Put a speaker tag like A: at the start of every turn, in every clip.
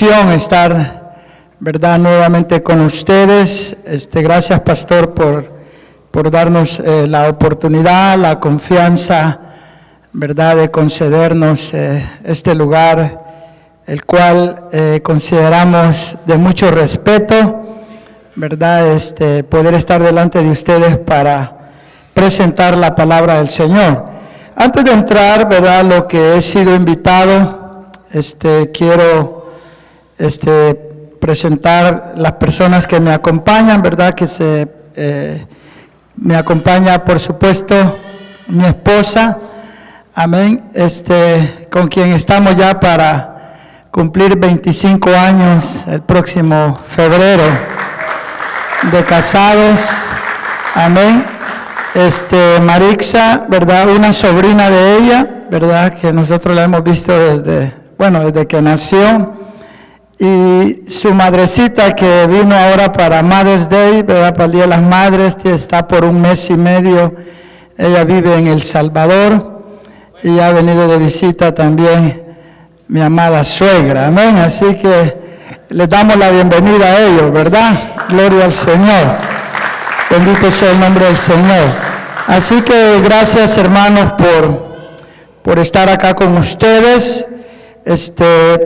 A: bendición estar, ¿verdad?, nuevamente con ustedes. Gracias, pastor, por darnos la oportunidad, la confianza, ¿verdad?, de concedernos este lugar, el cual consideramos de mucho respeto, ¿verdad?, poder estar delante de ustedes para presentar la palabra del Señor. Antes de entrar, ¿verdad?, lo que he sido invitado, quiero presentar las personas que me acompañan, ¿verdad?, me acompaña, por supuesto, mi esposa, amén, con quien estamos ya para cumplir 25 años el próximo febrero de casados, amén. Marixa, ¿verdad?, una sobrina de ella, ¿verdad?, que nosotros la hemos visto desde que nació, y su madrecita que vino ahora para Mother's Day, ¿verdad?, para el Día de las Madres, está por 1 mes y medio, ella vive en El Salvador, y ha venido de visita también mi amada suegra, amén, así que les damos la bienvenida a ellos, ¿verdad?, gloria al Señor. Bendito sea el nombre del Señor. Así que gracias, hermanos, por estar acá con ustedes.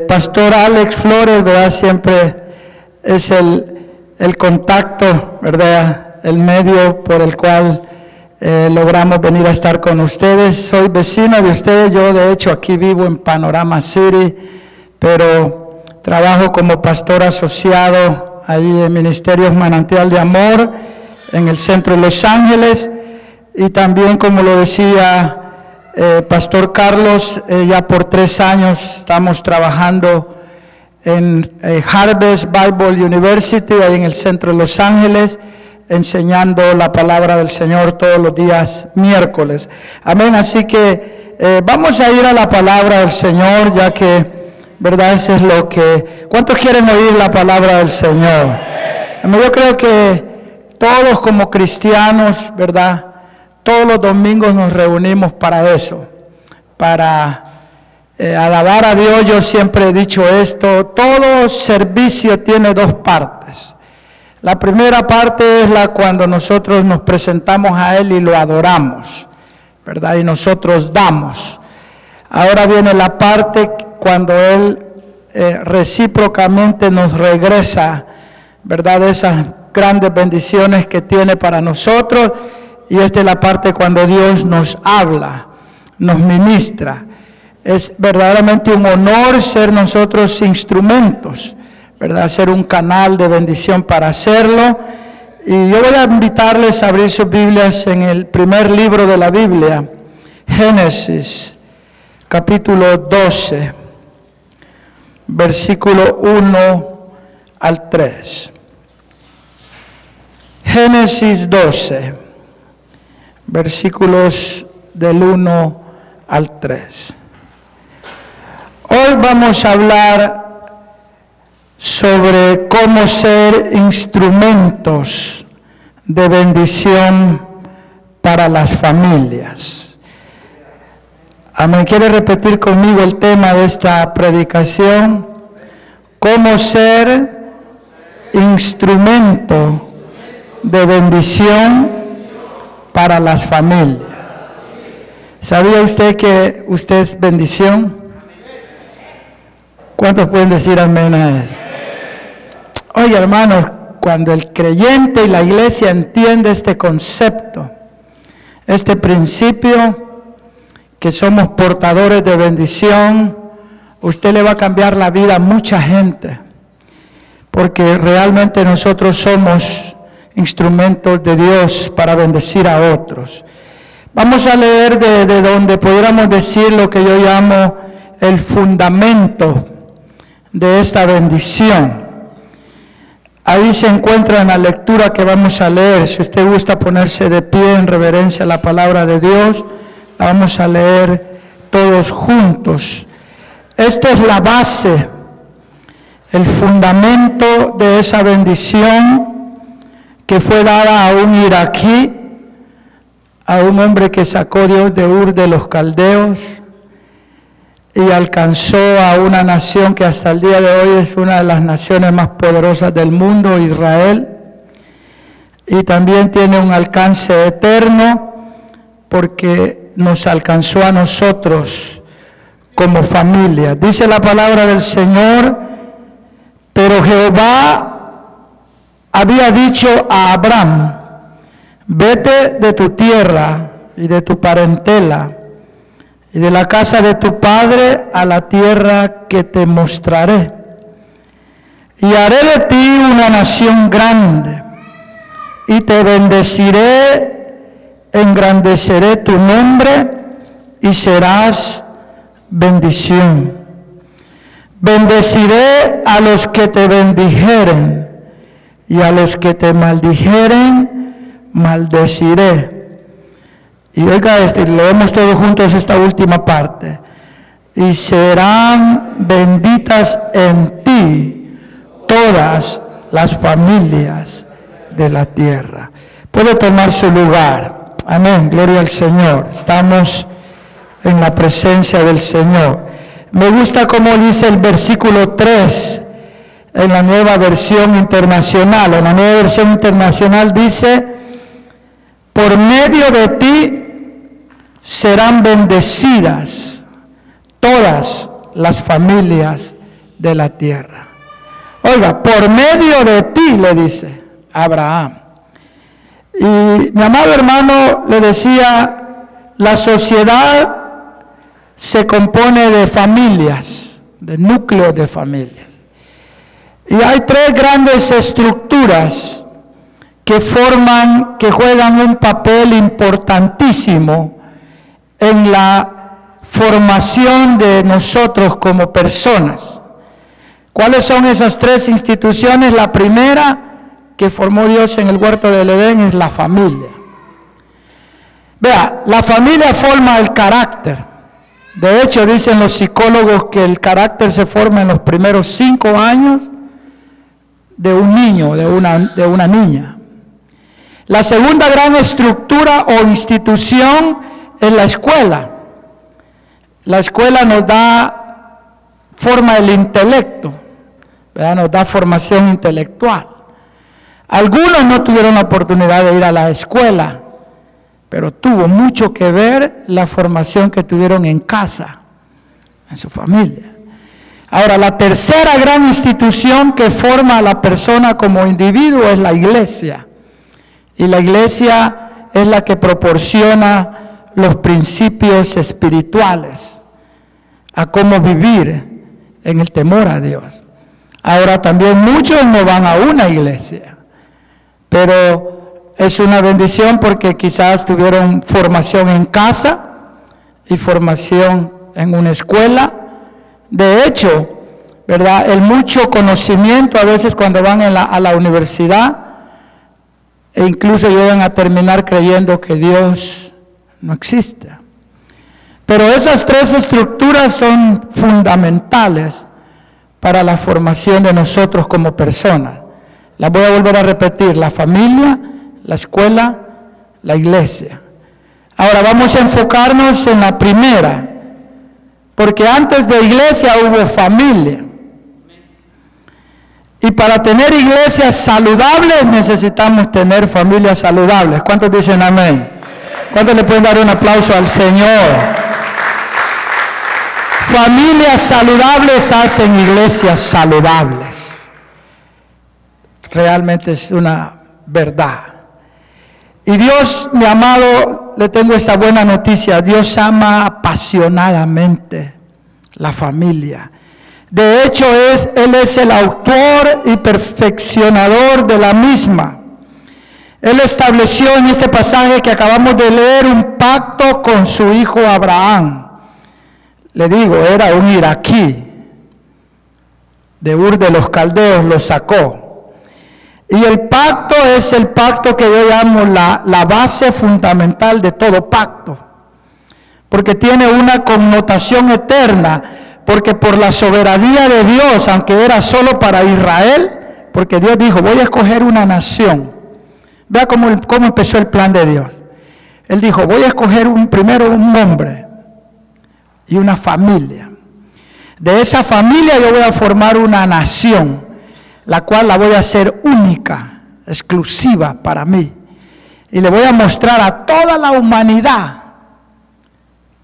A: Pastor Alex Flores, ¿verdad?, siempre es el contacto, ¿verdad?, el medio por el cual logramos venir a estar con ustedes. Soy vecino de ustedes, yo de hecho aquí vivo en Panorama City, pero trabajo como pastor asociado ahí en Ministerios Manantial de Amor, en el centro de Los Ángeles, y también, como lo decía Pastor Carlos, ya por 3 años estamos trabajando en Harvest Bible University, ahí en el centro de Los Ángeles, enseñando la palabra del Señor todos los días miércoles. Amén, así que vamos a ir a la palabra del Señor, ya que, ¿verdad?, eso es lo que... ¿Cuántos quieren oír la palabra del Señor? Amén, yo creo que todos como cristianos, ¿verdad?, todos los domingos nos reunimos para eso, para alabar a Dios. Yo siempre he dicho esto: todo servicio tiene 2 partes. La primera parte es cuando nosotros nos presentamos a Él y lo adoramos, ¿verdad?, y nosotros damos. Ahora viene la parte cuando Él recíprocamente nos regresa, ¿verdad?, esas grandes bendiciones que tiene para nosotros. Y esta es la parte cuando Dios nos habla, nos ministra. Es verdaderamente un honor ser nosotros instrumentos, ¿verdad?, ser un canal de bendición para hacerlo. Y yo voy a invitarles a abrir sus Biblias en el primer libro de la Biblia, Génesis, capítulo 12, versículo 1 al 3. Génesis 12, versículos del 1 al 3. Hoy vamos a hablar sobre cómo ser instrumentos de bendición para las familias. Amén. ¿Quiere repetir conmigo el tema de esta predicación? Cómo ser instrumento de bendición para las familias. ¿Sabía usted que usted es bendición? ¿Cuántos pueden decir amén a esto? Oye, hermanos, cuando el creyente y la iglesia entiende este concepto, este principio, que somos portadores de bendición, usted le va a cambiar la vida a mucha gente, porque realmente nosotros somos instrumentos de Dios para bendecir a otros. Vamos a leer de donde pudiéramos decir lo que yo llamo el fundamento de esta bendición. Ahí se encuentra en la lectura que vamos a leer. Si usted gusta ponerse de pie en reverencia a la palabra de Dios, la vamos a leer todos juntos. Esta es la base, el fundamento de esa bendición que fue dada a un iraquí, a un hombre que sacó Dios de Ur de los Caldeos, y alcanzó a una nación que hasta el día de hoy es una de las naciones más poderosas del mundo, Israel, y también tiene un alcance eterno porque nos alcanzó a nosotros como familia. Dice la palabra del Señor: pero Jehová había dicho a Abraham: vete de tu tierra y de tu parentela y de la casa de tu padre a la tierra que te mostraré, y haré de ti una nación grande, y te bendeciré, engrandeceré tu nombre, y serás bendición. Bendeciré a los que te bendijeren, y a los que te maldijeren, maldeciré. Y oiga leemos todos juntos esta última parte. Y serán benditas en ti todas las familias de la tierra. Puede tomar su lugar. Amén, gloria al Señor. Estamos en la presencia del Señor. Me gusta como dice el versículo 3 en la Nueva Versión Internacional. En la Nueva Versión Internacional dice: por medio de ti serán bendecidas todas las familias de la tierra. Oiga, por medio de ti, le dice Abraham. Y mi amado hermano le decía, la sociedad se compone de familias, de núcleos de familias. Y hay tres grandes estructuras que juegan un papel importantísimo en la formación de nosotros como personas. ¿Cuáles son esas tres instituciones? La primera que formó Dios en el huerto del Edén es la familia. Vea, la familia forma el carácter. De hecho, dicen los psicólogos que el carácter se forma en los primeros 5 años de un niño, de una niña. La segunda gran estructura o institución es la escuela. La escuela nos forma el intelecto, ¿verdad? Nos da formación intelectual. Algunos no tuvieron la oportunidad de ir a la escuela, pero tuvo mucho que ver la formación que tuvieron en casa, en su familia. Ahora, la tercera gran institución que forma a la persona como individuo es la iglesia. Y la iglesia es la que proporciona los principios espirituales a cómo vivir en el temor a Dios. Ahora, también muchos no van a una iglesia, pero es una bendición porque quizás tuvieron formación en casa y formación en una escuela. De hecho, ¿verdad? El mucho conocimiento a veces cuando van a la universidad e incluso llegan a terminar creyendo que Dios no existe. Pero esas tres estructuras son fundamentales para la formación de nosotros como personas. Las voy a volver a repetir: la familia, la escuela, la iglesia. Ahora vamos a enfocarnos en la primera, porque antes de iglesia hubo familia. Y para tener iglesias saludables necesitamos tener familias saludables. ¿Cuántos dicen amén? ¿Cuántos le pueden dar un aplauso al Señor? Familias saludables hacen iglesias saludables. Realmente es una verdad. Y Dios, mi amado, le tengo esta buena noticia: Dios ama apasionadamente la familia. De hecho, Él es el autor y perfeccionador de la misma. Él estableció en este pasaje que acabamos de leer un pacto con su hijo Abraham. Le digo, era un iraquí, de Ur de los Caldeos lo sacó. Y el pacto es el pacto que yo llamo la base fundamental de todo pacto, porque tiene una connotación eterna, porque por la soberanía de Dios, aunque era solo para Israel, porque Dios dijo, voy a escoger una nación. Vea cómo empezó el plan de Dios. Él dijo, voy a escoger primero un hombre y una familia. De esa familia yo voy a formar una nación, la cual la voy a hacer única, exclusiva para mí. Y le voy a mostrar a toda la humanidad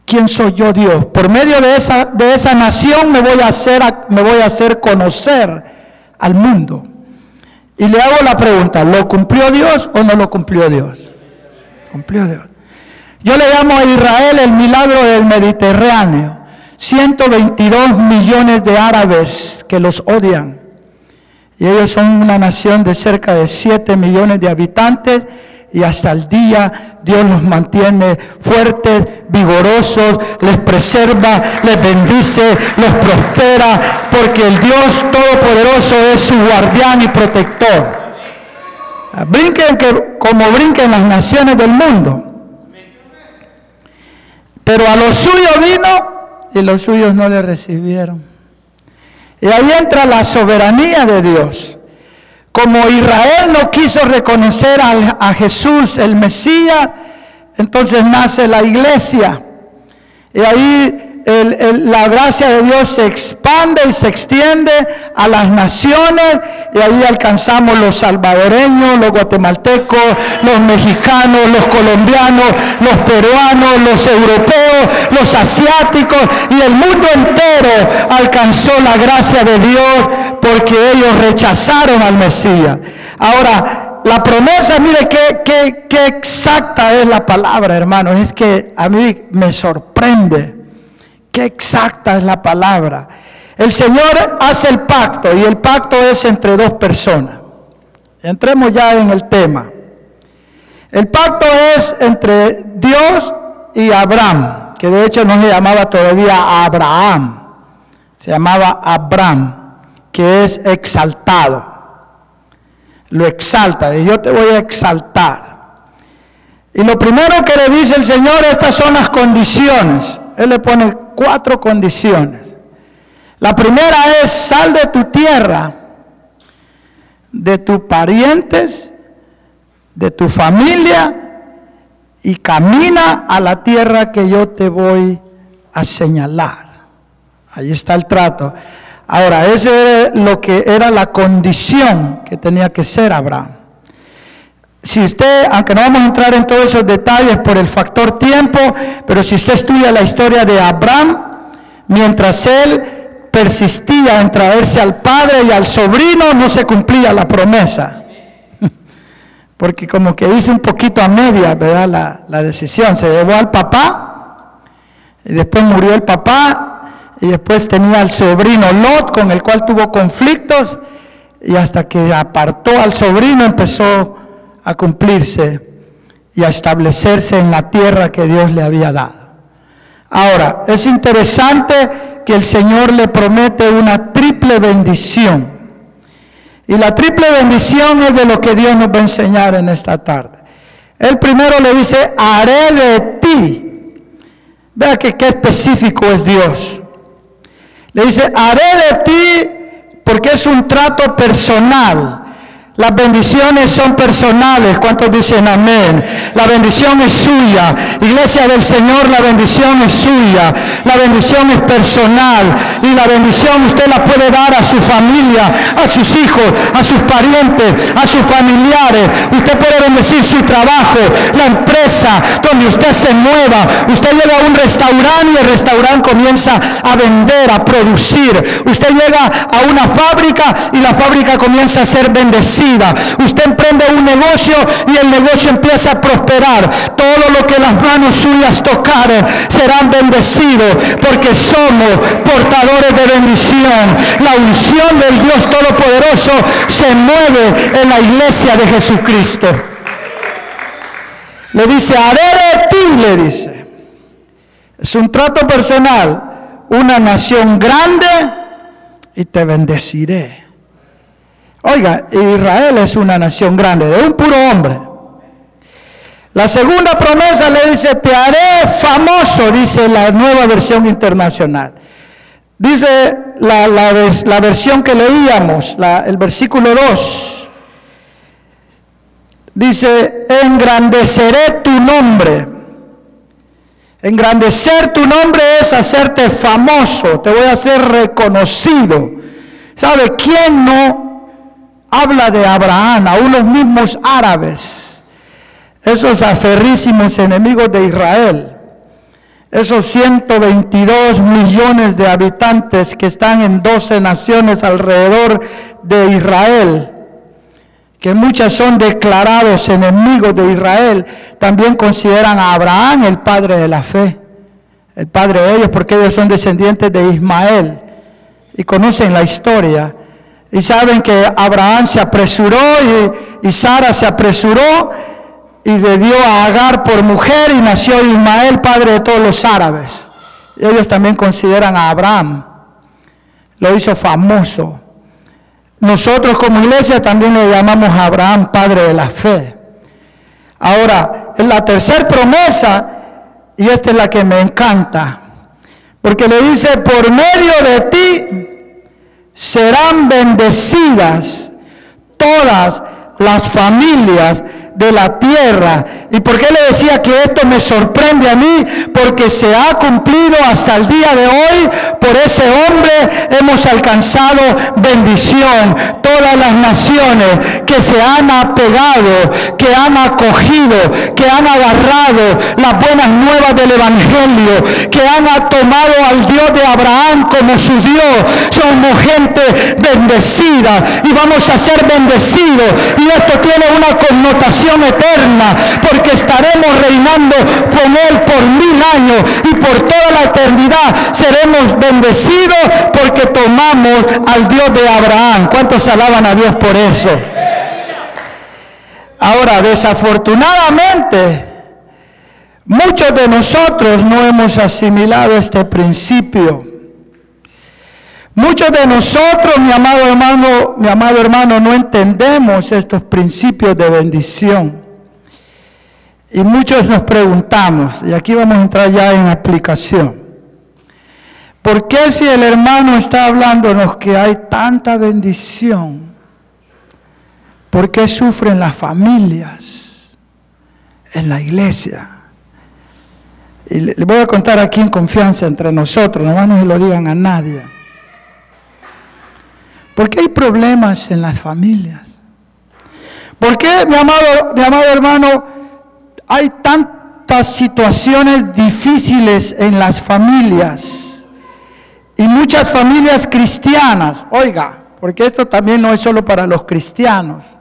A: quién soy yo, Dios. Por medio de esa nación me voy a hacer conocer al mundo. Y le hago la pregunta, ¿lo cumplió Dios o no lo cumplió Dios? Cumplió Dios. Yo le llamo a Israel el milagro del Mediterráneo. 122 millones de árabes que los odian. Y ellos son una nación de cerca de 7 millones de habitantes. Y hasta el día Dios los mantiene fuertes, vigorosos, les preserva, les bendice, los prospera, porque el Dios Todopoderoso es su guardián y protector. Brinquen como brinquen las naciones del mundo. Pero a los suyos vino y los suyos no le recibieron. Y ahí entra la soberanía de Dios. Como Israel no quiso reconocer a Jesús, el Mesías, entonces nace la iglesia. Y ahí la gracia de Dios se expande y se extiende a las naciones. Y ahí alcanzamos los salvadoreños, los guatemaltecos, los mexicanos, los colombianos, los peruanos, los europeos, los asiáticos. Y el mundo entero alcanzó la gracia de Dios, porque ellos rechazaron al Mesías. Ahora, la promesa, mire qué exacta es la palabra, hermanos. Es que a mí me sorprende qué exacta es la palabra. El Señor hace el pacto, y el pacto es entre dos personas. Entremos ya en el tema. El pacto es entre Dios y Abraham, que de hecho no se llamaba todavía Abraham, se llamaba Abraham, que es exaltado. Lo exalta, y yo te voy a exaltar. Y lo primero que le dice el Señor, estas son las condiciones. Él le pone 4 condiciones. La primera es: sal de tu tierra, de tus parientes, de tu familia, y camina a la tierra que yo te voy a señalar. Ahí está el trato. Ahora, ese es lo que era la condición que tenía que ser Abraham. Si usted, aunque no vamos a entrar en todos esos detalles por el factor tiempo, pero si usted estudia la historia de Abraham, mientras él persistía en traerse al padre y al sobrino, no se cumplía la promesa. Porque como que hizo un poquito a media, ¿verdad? La decisión. Se llevó al papá, y después murió el papá, y después tenía al sobrino Lot, con el cual tuvo conflictos, y hasta que apartó al sobrino empezó a cumplirse y a establecerse en la tierra que Dios le había dado. Ahora, es interesante que el Señor le promete una triple bendición. Y la triple bendición es de lo que Dios nos va a enseñar en esta tarde. Él primero le dice: haré de ti. Vea que qué específico es Dios. Le dice: haré de ti, porque es un trato personal. Las bendiciones son personales. ¿Cuántos dicen amén? La bendición es suya. Iglesia del Señor, la bendición es suya. La bendición es personal. Y la bendición usted la puede dar a su familia, a sus hijos, a sus parientes, a sus familiares. Usted puede bendecir su trabajo, la empresa donde usted se mueva. Usted llega a un restaurante y el restaurante comienza a vender, a producir. Usted llega a una fábrica y la fábrica comienza a ser bendecida. Usted emprende un negocio y el negocio empieza a prosperar. Todo lo que las manos suyas tocaren serán bendecidos, porque somos portadores de bendición. La unción del Dios Todopoderoso se mueve en la iglesia de Jesucristo. Le dice: haré de ti, le dice. Es un trato personal. Una nación grande y te bendeciré. Oiga, Israel es una nación grande, de un puro hombre. La segunda promesa le dice: te haré famoso, dice la Nueva Versión Internacional. Dice la versión que leíamos, el versículo 2. Dice: engrandeceré tu nombre. Engrandecer tu nombre es hacerte famoso, te voy a hacer reconocido. ¿Sabe quién no habla de Abraham? Aún los mismos árabes, esos aferrísimos enemigos de Israel, esos 122 millones de habitantes que están en 12 naciones alrededor de Israel, que muchas son declarados enemigos de Israel, también consideran a Abraham el padre de la fe, el padre de ellos, porque ellos son descendientes de Ismael y conocen la historia y saben que Abraham se apresuró y Sara se apresuró y le dio a Agar por mujer y nació Ismael, padre de todos los árabes. Y ellos también consideran a Abraham, lo hizo famoso. Nosotros como iglesia también le llamamos a Abraham padre de la fe. Ahora, en la tercera promesa, y esta es la que me encanta, porque le dice, por medio de ti serán bendecidas todas las familias de la tierra. ¿Y por qué le decía que esto me sorprende a mí? Porque se ha cumplido hasta el día de hoy. Por ese hombre hemos alcanzado bendición. Todas las naciones que se han apegado, que han acogido, que han agarrado las buenas nuevas del evangelio, que han tomado al Dios de Abraham como su Dios, somos gente bendecida y vamos a ser bendecidos. Y esto tiene una connotación eterna, porque estaremos reinando con Él por 1000 años y por toda la eternidad seremos bendecidos porque tomamos al Dios de Abraham. ¿Cuántos alaban a Dios por eso? Ahora, desafortunadamente, muchos de nosotros no hemos asimilado este principio. Muchos de nosotros, mi amado hermano, no entendemos estos principios de bendición. Y muchos nos preguntamos, y aquí vamos a entrar ya en aplicación, ¿por qué si el hermano está hablándonos que hay tanta bendición, por qué sufren las familias en la iglesia? Y le voy a contar aquí en confianza entre nosotros, nomás no se lo digan a nadie. ¿Por qué hay problemas en las familias? ¿Por qué, mi amado hermano, hay tantas situaciones difíciles en las familias? Y muchas familias cristianas, oiga, porque esto también no es solo para los cristianos,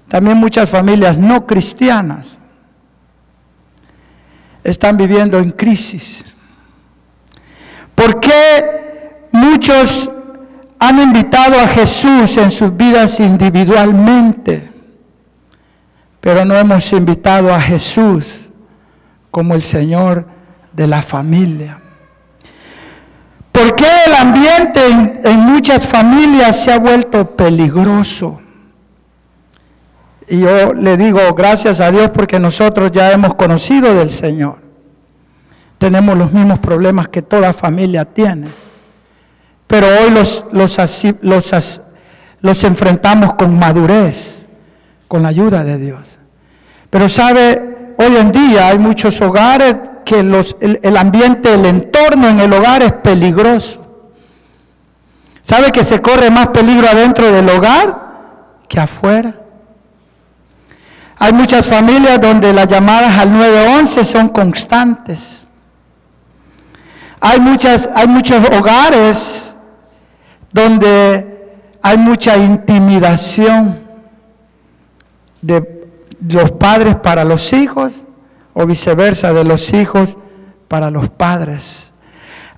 A: también muchas familias no cristianas están viviendo en crisis. ¿Por qué muchos han invitado a Jesús en sus vidas individualmente, pero no hemos invitado a Jesús como el Señor de la familia? ¿Por qué el ambiente en muchas familias se ha vuelto peligroso? Y yo le digo gracias a Dios porque nosotros ya hemos conocido del Señor. Tenemos los mismos problemas que toda familia tiene. Pero hoy los enfrentamos con madurez, con la ayuda de Dios. Pero sabe, hoy en día hay muchos hogares que el ambiente, el entorno en el hogar es peligroso. ¿Sabe que se corre más peligro adentro del hogar que afuera? Hay muchas familias donde las llamadas al 911 son constantes. Hay muchos hogares donde hay mucha intimidación de los padres para los hijos o viceversa, de los hijos para los padres.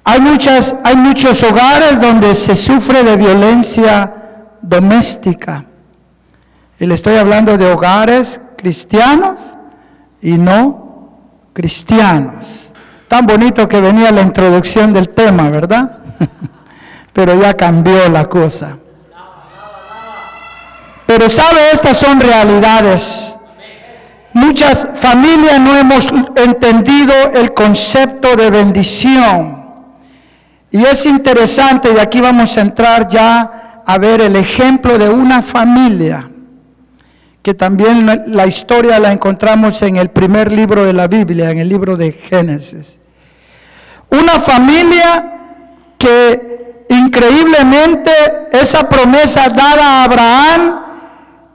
A: Hay muchos hogares donde se sufre de violencia doméstica. Y le estoy hablando de hogares cristianos y no cristianos. Tan bonito que venía la introducción del tema, ¿verdad? Pero ya cambió la cosa. Pero sabe, estas son realidades. Muchas familias no hemos entendido el concepto de bendición. Y es interesante, y aquí vamos a entrar ya a ver el ejemplo de una familia que también la historia la encontramos en el primer libro de la Biblia, en el libro de Génesis. Una familia que increíblemente esa promesa dada a Abraham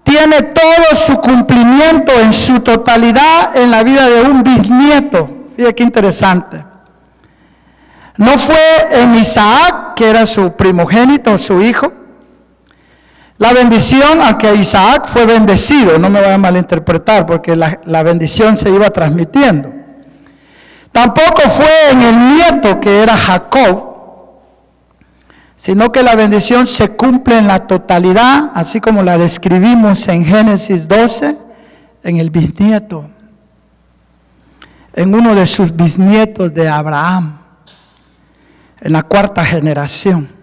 A: tiene todo su cumplimiento en su totalidad en la vida de un bisnieto. Fíjate qué interesante. No fue en Isaac, que era su primogénito, su hijo. La bendición, aunque Isaac fue bendecido, no me vaya a malinterpretar, porque la bendición se iba transmitiendo. Tampoco fue en el nieto, que era Jacob, sino que la bendición se cumple en la totalidad, así como la describimos en Génesis 12, en el bisnieto, en uno de sus bisnietos de Abraham, en la cuarta generación.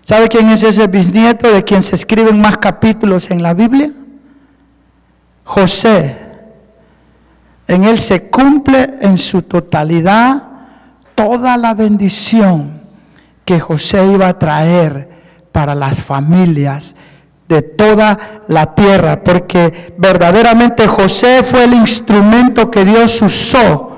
A: ¿Sabe quién es ese bisnieto de quien se escriben más capítulos en la Biblia? José. En él se cumple en su totalidad toda la bendición que José iba a traer para las familias de toda la tierra, porque verdaderamente José fue el instrumento que Dios usó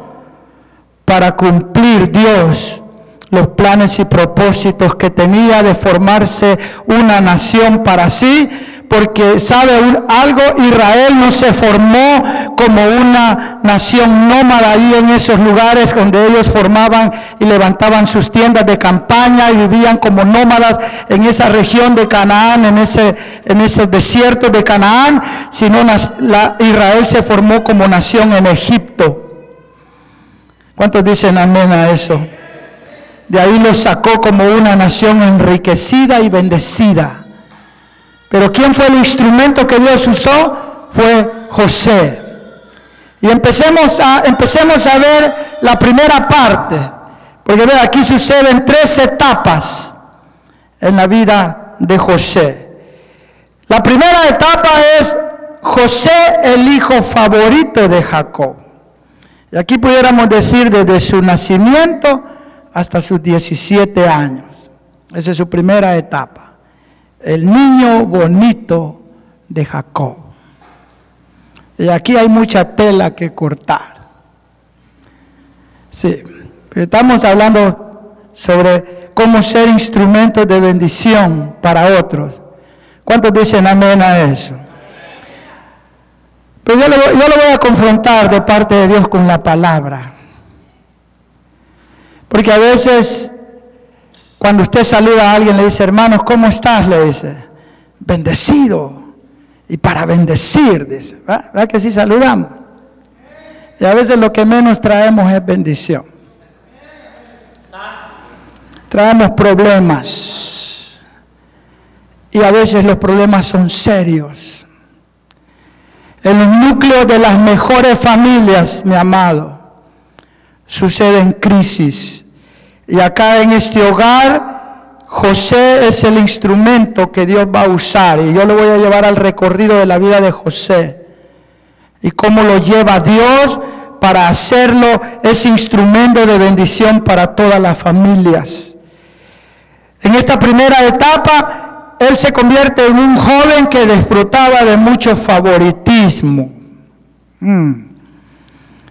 A: para cumplir Dios los planes y propósitos que tenía de formarse una nación para sí, porque sabe algo, Israel no se formó como una nación nómada ahí en esos lugares donde ellos formaban y levantaban sus tiendas de campaña y vivían como nómadas en esa región de Canaán, en ese desierto de Canaán, sino Israel se formó como nación en Egipto. ¿Cuántos dicen amén a eso? De ahí los sacó como una nación enriquecida y bendecida. Pero ¿quién fue el instrumento que Dios usó? Fue José. Y empecemos a ver la primera parte. Porque ve, aquí suceden 3 etapas en la vida de José. La primera etapa es José, el hijo favorito de Jacob. Y aquí pudiéramos decir desde su nacimiento hasta sus 17 años. Esa es su primera etapa. El niño bonito de Jacob. Y aquí hay mucha tela que cortar. Sí, estamos hablando sobre cómo ser instrumentos de bendición para otros. ¿Cuántos dicen amén a eso? Pero yo lo voy a confrontar de parte de Dios con la palabra. Porque a veces, cuando usted saluda a alguien, le dice, hermanos, ¿cómo estás? Le dice, bendecido. Y para bendecir, dice. ¿Verdad que sí saludamos? Y a veces lo que menos traemos es bendición. Traemos problemas. Y a veces los problemas son serios. En los núcleos de las mejores familias, mi amado, suceden crisis. Y acá en este hogar, José es el instrumento que Dios va a usar. Y yo lo voy a llevar al recorrido de la vida de José. Y cómo lo lleva Dios para hacerlo ese instrumento de bendición para todas las familias. En esta primera etapa, él se convierte en un joven que disfrutaba de mucho favoritismo.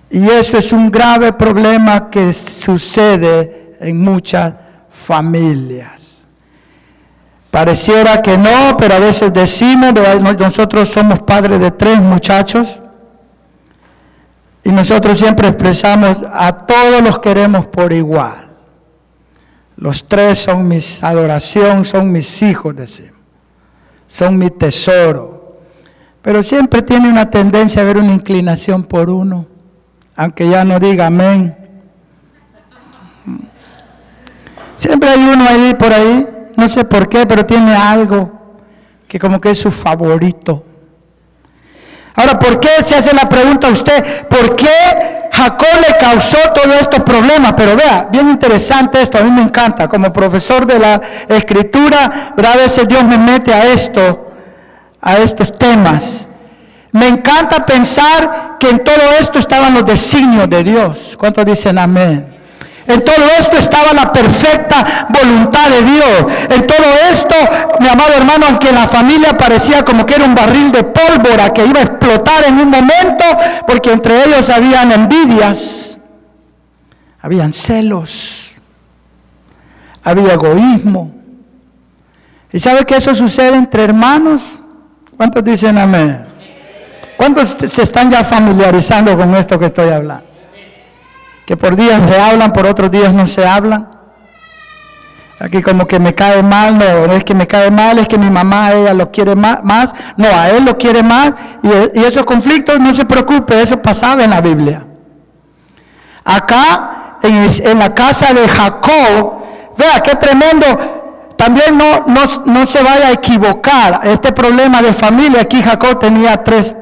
A: Y eso es un grave problema que sucede en muchas familias. Pareciera que no, pero a veces decimos, nosotros somos padres de 3 muchachos, y nosotros siempre expresamos, a todos los queremos por igual. Los 3 son mis adoración, son mis hijos, decimos. Son mi tesoro. Pero siempre tiene una tendencia a haber una inclinación por uno, aunque ya no diga amén. Siempre hay uno ahí por ahí, no sé por qué, pero tiene algo que como que es su favorito. Ahora, ¿por qué se hace la pregunta a usted? ¿Por qué Jacob le causó todos estos problemas? Pero vea, bien interesante esto, a mí me encanta. Como profesor de la Escritura, a veces Dios me mete a estos temas. Me encanta pensar que en todo esto estaban los designios de Dios. ¿Cuántos dicen amén? En todo esto estaba la perfecta voluntad de Dios. En todo esto, mi amado hermano, aunque la familia parecía como que era un barril de pólvora que iba a explotar en un momento, porque entre ellos habían envidias, habían celos, había egoísmo. ¿Y sabe que eso sucede entre hermanos? ¿Cuántos dicen amén? ¿Cuántos se están ya familiarizando con esto que estoy hablando? Que por días se hablan, por otros días no se hablan. Aquí como que me cae mal, no es que me cae mal, es que mi mamá a ella lo quiere más, no, a él lo quiere más, y esos conflictos, no se preocupe, eso pasaba en la Biblia. Acá, en la casa de Jacob, vea qué tremendo. También no se vaya a equivocar. Este problema de familia, aquí Jacob tenía tres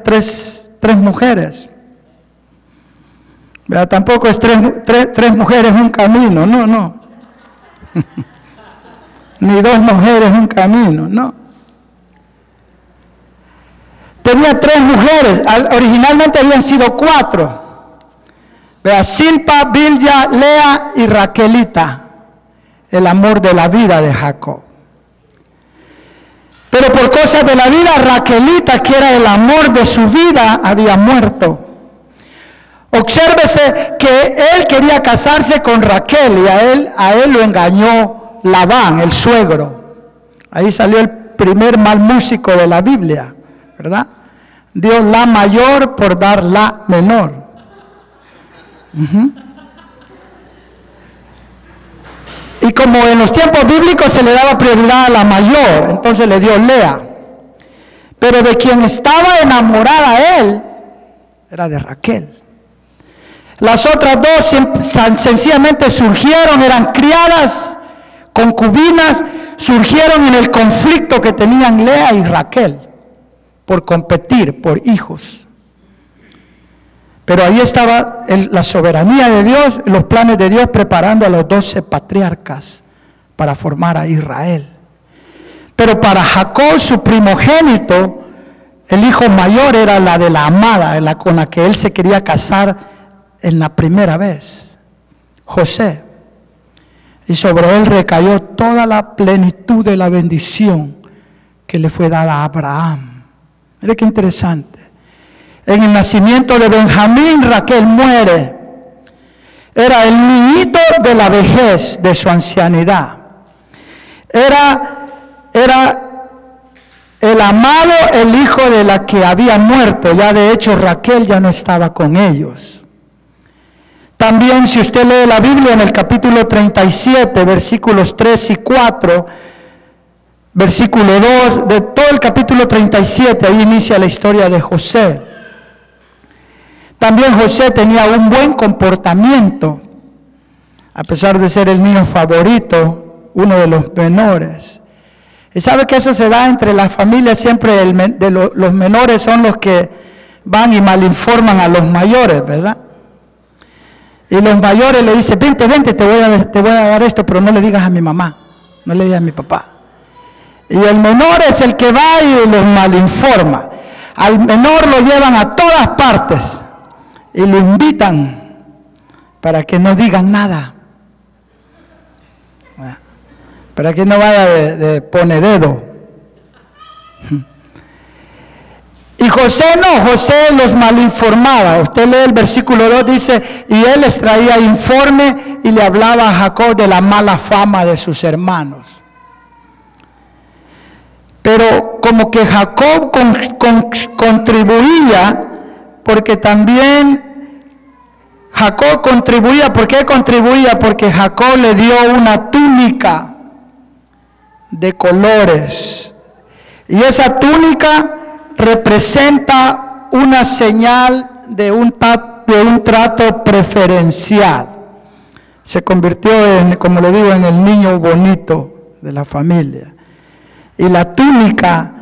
A: mujeres. ¿Verdad? Tampoco es tres mujeres un camino, no. Ni dos mujeres un camino, no. Tenía 3 mujeres, originalmente habían sido 4. ¿Verdad? Silpa, Bilha, Lea y Raquelita. El amor de la vida de Jacob. Pero por cosas de la vida, Raquelita, que era el amor de su vida, había muerto. Obsérvese que él quería casarse con Raquel y a él lo engañó Labán, el suegro. Ahí salió el primer mal músico de la Biblia, ¿verdad? Dio la mayor por dar la menor. Y como en los tiempos bíblicos se le daba prioridad a la mayor, entonces le dio Lea. Pero de quien estaba enamorada él, era de Raquel. Las otras 2 sencillamente surgieron, eran criadas, concubinas, surgieron en el conflicto que tenían Lea y Raquel, por competir, por hijos. Pero ahí estaba la soberanía de Dios, los planes de Dios preparando a los 12 patriarcas para formar a Israel. Pero para Jacob, su primogénito, el hijo mayor era la de la amada, con la que él se quería casar en la primera vez, José. Y sobre él recayó toda la plenitud de la bendición que le fue dada a Abraham. Mire qué interesante. En el nacimiento de Benjamín, Raquel muere. Era el niñito de la vejez, de su ancianidad. Era el amado, el hijo de la que había muerto. Ya de hecho Raquel ya no estaba con ellos. También si usted lee la Biblia en el capítulo 37, versículos 3 y 4, versículo 2, de todo el capítulo 37, ahí inicia la historia de José. También José tenía un buen comportamiento, a pesar de ser el niño favorito, uno de los menores. Y sabe que eso se da entre las familias, siempre los menores son los que van y malinforman a los mayores, ¿verdad? Y los mayores le dicen, vente, te voy a dar esto, pero no le digas a mi mamá, no le digas a mi papá. Y el menor es el que va y los malinforma. Al menor lo llevan a todas partes y lo invitan para que no digan nada, para que no vaya de pone dedo. Y José no, José los malinformaba. Usted lee el versículo 2, dice, y él les traía informe y le hablaba a Jacob de la mala fama de sus hermanos. Pero como que Jacob contribuía, porque también Jacob contribuía. ¿Por qué contribuía? Porque Jacob le dio una túnica de colores. Y esa túnica representa una señal de un trato preferencial. Se convirtió en, como le digo, en el niño bonito de la familia. Y la túnica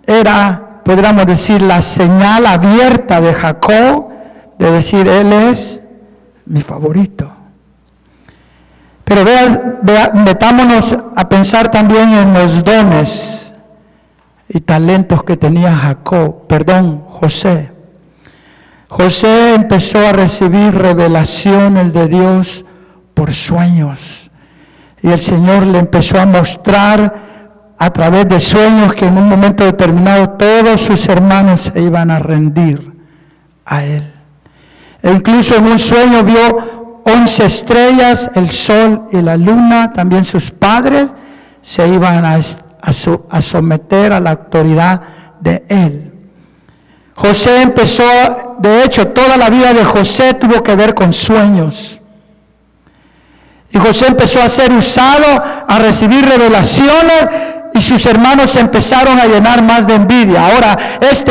A: era, podríamos decir, la señal abierta de Jacob de decir, él es mi favorito. Pero metámonos a pensar también en los dones y talentos que tenía José. José empezó a recibir revelaciones de Dios por sueños. Y el Señor le empezó a mostrar a través de sueños que en un momento determinado todos sus hermanos se iban a rendir a él. E incluso en un sueño vio 11 estrellas, el sol y la luna, también sus padres se iban a someter a la autoridad de él. José empezó, de hecho, toda la vida de José tuvo que ver con sueños. Y José empezó a ser usado, a recibir revelaciones, y sus hermanos empezaron a llenar más de envidia. Ahora,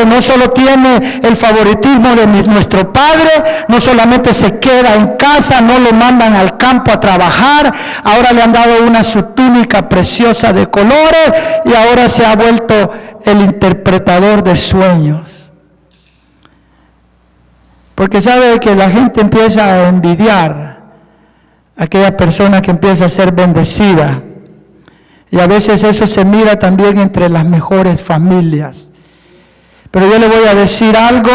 A: no solo tiene el favoritismo de nuestro padre, no solamente se queda en casa, no lo mandan al campo a trabajar, ahora le han dado su túnica preciosa de colores, y ahora se ha vuelto el interpretador de sueños. Porque sabe que la gente empieza a envidiar a aquella persona que empieza a ser bendecida. Y a veces eso se mira también entre las mejores familias. Pero yo le voy a decir algo,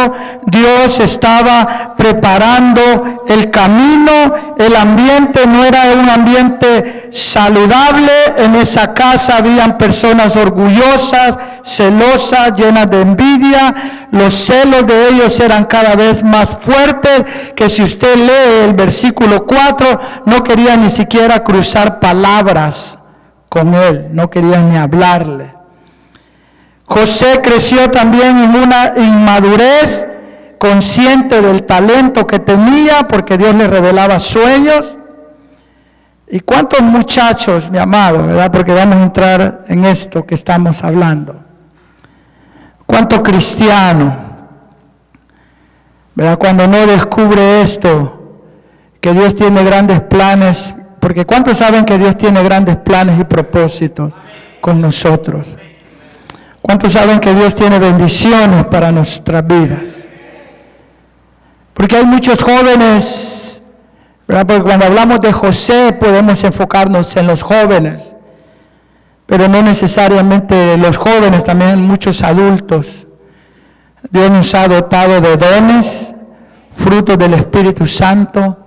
A: Dios estaba preparando el camino, el ambiente no era un ambiente saludable, en esa casa habían personas orgullosas, celosas, llenas de envidia, los celos de ellos eran cada vez más fuertes, que si usted lee el versículo 4, no querían ni siquiera cruzar palabras con él, no querían ni hablarle. José creció también en una inmadurez, consciente del talento que tenía, porque Dios le revelaba sueños. ¿Y cuántos muchachos, mi amado, verdad? Porque vamos a entrar en esto que estamos hablando. ¿Cuánto cristiano, verdad? Cuando no descubre esto, que Dios tiene grandes planes, porque ¿cuántos saben que Dios tiene grandes planes y propósitos con nosotros? ¿Cuántos saben que Dios tiene bendiciones para nuestras vidas? Porque hay muchos jóvenes, ¿verdad? Porque cuando hablamos de José podemos enfocarnos en los jóvenes, pero no necesariamente los jóvenes, también muchos adultos. Dios nos ha dotado de dones, frutos del Espíritu Santo.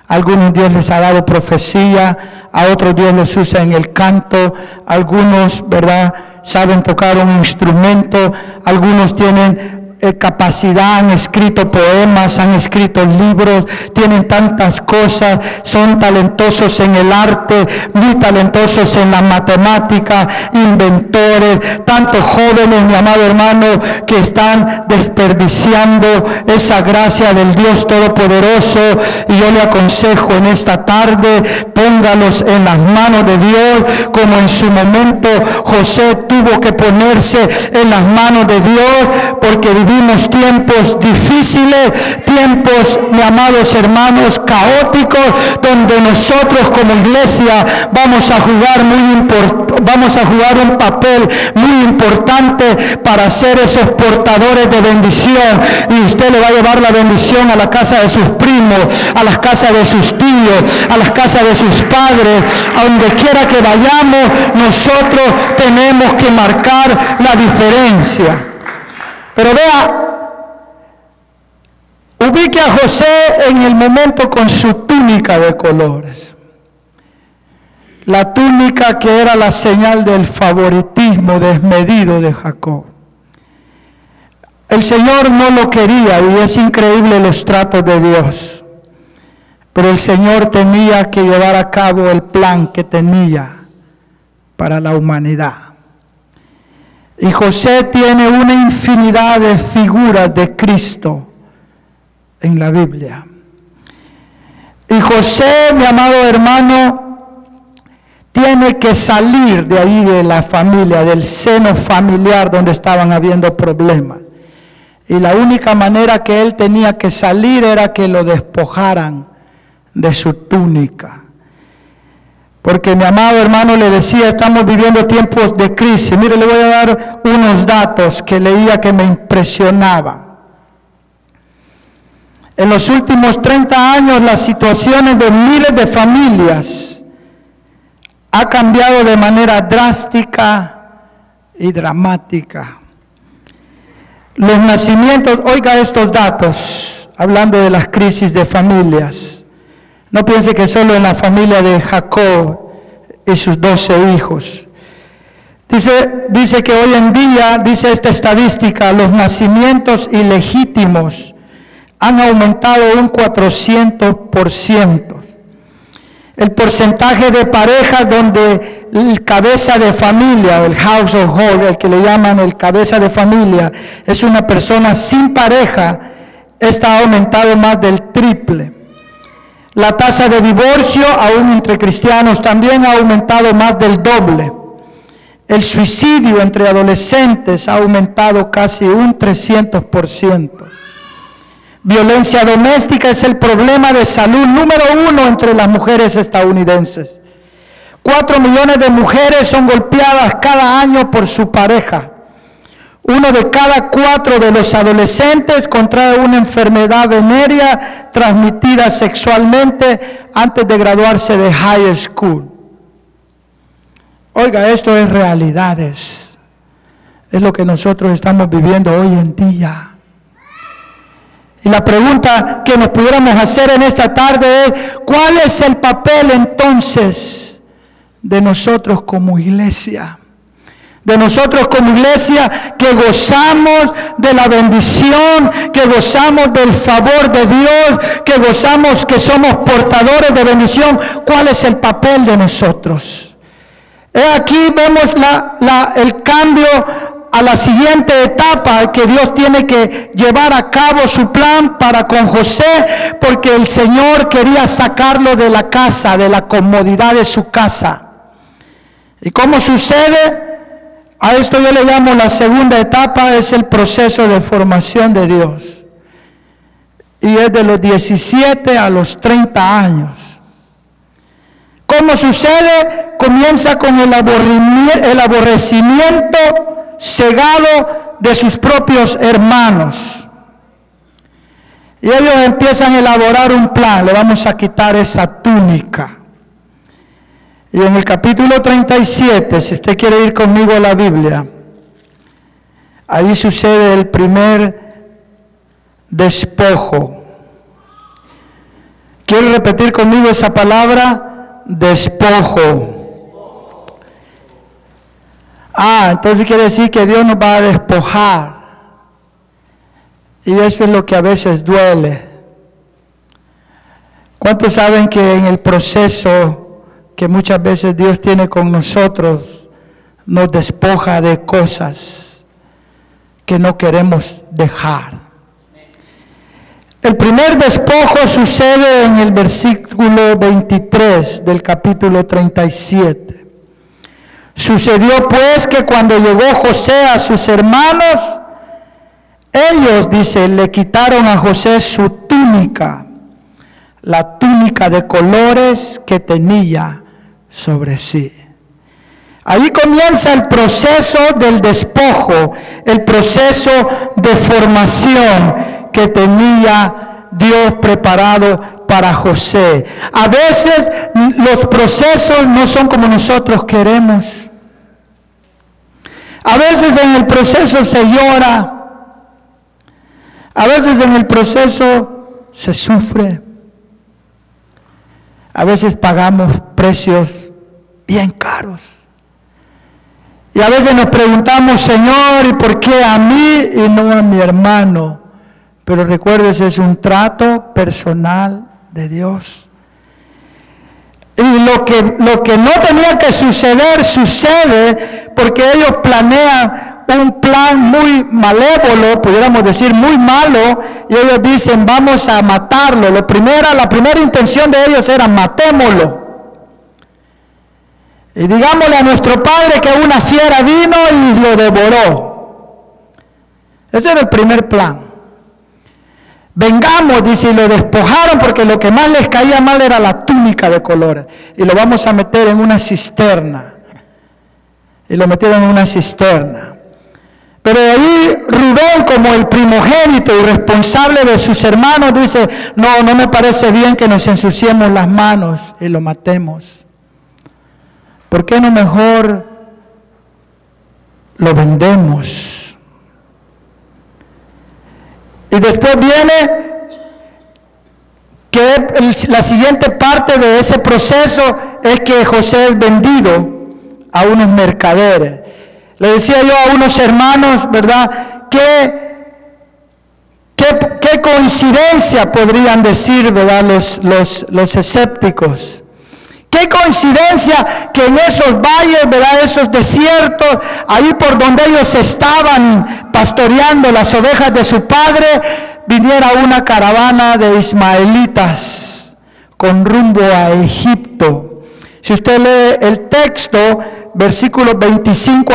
A: A algunos Dios les ha dado profecía, a otros Dios los usa en el canto, algunos, ¿verdad?, saben tocar un instrumento, algunos tienen capacidad, han escrito poemas, han escrito libros, tienen tantas cosas, son talentosos en el arte, muy talentosos en la matemática, inventores, tantos jóvenes, mi amado hermano, que están desperdiciando esa gracia del Dios Todopoderoso, y yo le aconsejo en esta tarde, póngalos en las manos de Dios, como en su momento José tuvo que ponerse en las manos de Dios, porque vivimos tiempos difíciles, tiempos, mis amados hermanos, caóticos, donde nosotros como iglesia vamos a jugar un papel muy importante para ser esos portadores de bendición, y usted le va a llevar la bendición a la casa de sus primos, a las casas de sus tíos, a las casas de sus padres, a donde quiera que vayamos, nosotros tenemos que marcar la diferencia. Pero vea, ubique a José en el momento con su túnica de colores. La túnica que era la señal del favoritismo desmedido de Jacob. El Señor no lo quería, y es increíble los tratos de Dios. Pero el Señor tenía que llevar a cabo el plan que tenía para la humanidad. Y José tiene una infinidad de figuras de Cristo en la Biblia. Y José, mi amado hermano, tiene que salir de ahí, de la familia, del seno familiar donde estaban habiendo problemas. Y la única manera que él tenía que salir era que lo despojaran de su túnica. Porque mi amado hermano, le decía, estamos viviendo tiempos de crisis. Mire, le voy a dar unos datos que leía que me impresionaban. En los últimos 30 años, las situaciones de miles de familias ha cambiado de manera drástica y dramática. Los nacimientos, oiga estos datos, hablando de las crisis de familias. No piense que solo en la familia de Jacob y sus 12 hijos. Dice que hoy en día, dice esta estadística, los nacimientos ilegítimos han aumentado un 400%. El porcentaje de parejas donde el cabeza de familia, el household, el que le llaman el cabeza de familia, es una persona sin pareja, está aumentado más del triple. La tasa de divorcio, aún entre cristianos, también ha aumentado más del doble. El suicidio entre adolescentes ha aumentado casi un 300%. Violencia doméstica es el problema de salud número 1 entre las mujeres estadounidenses. 4 millones de mujeres son golpeadas cada año por su pareja. 1 de cada 4 de los adolescentes contrae una enfermedad venérea transmitida sexualmente antes de graduarse de high school. Oiga, esto es realidades. Es lo que nosotros estamos viviendo hoy en día. Y la pregunta que nos pudiéramos hacer en esta tarde es, ¿cuál es el papel entonces de nosotros como iglesia? De nosotros como iglesia que gozamos de la bendición, que gozamos del favor de Dios, que gozamos que somos portadores de bendición. ¿Cuál es el papel de nosotros? Aquí vemos el cambio a la siguiente etapa, que Dios tiene que llevar a cabo su plan para con José, porque el Señor quería sacarlo de la casa, de la comodidad de su casa. ¿Y cómo sucede? A esto yo le llamo la segunda etapa, es el proceso de formación de Dios. Y es de los 17 a los 30 años. ¿Cómo sucede? Comienza con el aborrecimiento cegado de sus propios hermanos. Y ellos empiezan a elaborar un plan. Le vamos a quitar esa túnica. Y en el capítulo 37, si usted quiere ir conmigo a la Biblia, ahí sucede el primer despojo. ¿Quiere repetir conmigo esa palabra? Despojo. Entonces quiere decir que Dios nos va a despojar. Y eso es lo que a veces duele. ¿Cuántos saben que en el proceso que muchas veces Dios tiene con nosotros, nos despoja de cosas que no queremos dejar? El primer despojo sucede en el versículo 23 del capítulo 37. Sucedió pues que cuando llegó José a sus hermanos, ellos, dice, le quitaron a José su túnica, la túnica de colores que tenía sobre sí. Ahí comienza el proceso del despojo, el proceso de formación que tenía Dios preparado para José. A veces los procesos no son como nosotros queremos. A veces en el proceso se llora. A veces en el proceso se sufre. A veces pagamos precios bien caros. Y a veces nos preguntamos, Señor, ¿y por qué a mí y no a mi hermano? Pero recuérdese, es un trato personal de Dios. Y lo que no tenía que suceder, sucede, porque ellos planean un plan muy malévolo, pudiéramos decir muy malo, y ellos dicen, vamos a matarlo. La primera intención de ellos era, matémoslo. Y digámosle a nuestro padre que una fiera vino y lo devoró. Ese era el primer plan. Vengamos, dice, y lo despojaron porque lo que más les caía mal era la túnica de colores. Y lo vamos a meter en una cisterna. Y lo metieron en una cisterna. Pero ahí Rubén, como el primogénito y responsable de sus hermanos, dice, no me parece bien que nos ensuciemos las manos y lo matemos. ¿Por qué no mejor lo vendemos? Y después viene que la siguiente parte de ese proceso es que José es vendido a unos mercaderes. Le decía yo a unos hermanos, ¿verdad? ¿Qué coincidencia podrían decir, ¿verdad? Los escépticos. Qué coincidencia que en esos valles, ¿verdad? Esos desiertos, ahí por donde ellos estaban pastoreando las ovejas de su padre, viniera una caravana de ismaelitas con rumbo a Egipto. Si usted lee el texto, versículos 25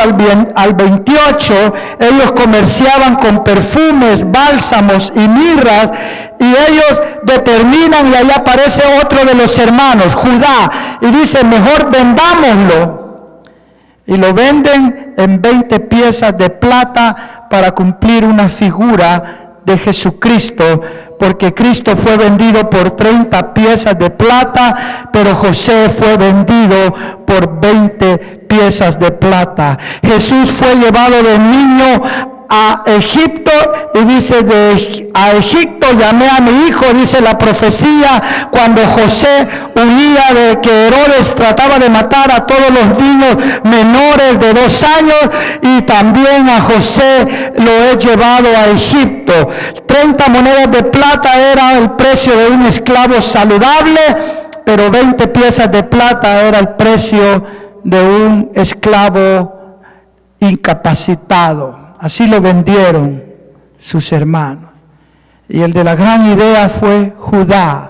A: al 28, ellos comerciaban con perfumes, bálsamos y mirras, y ellos determinan, y ahí aparece otro de los hermanos, Judá, y dice, mejor vendámoslo. Y lo venden en 20 piezas de plata para cumplir una figura de Jesucristo, porque Cristo fue vendido por 30 piezas de plata, pero José fue vendido por 20 piezas de plata. Jesús fue llevado de niño a Egipto, y dice, a Egipto llamé a mi hijo, dice la profecía, cuando José huía de que Herodes trataba de matar a todos los niños menores de 2 años, y también a José lo he llevado a Egipto. 30 monedas de plata era el precio de un esclavo saludable, pero 20 piezas de plata era el precio de un esclavo incapacitado. Así lo vendieron sus hermanos. Y el de la gran idea fue Judá.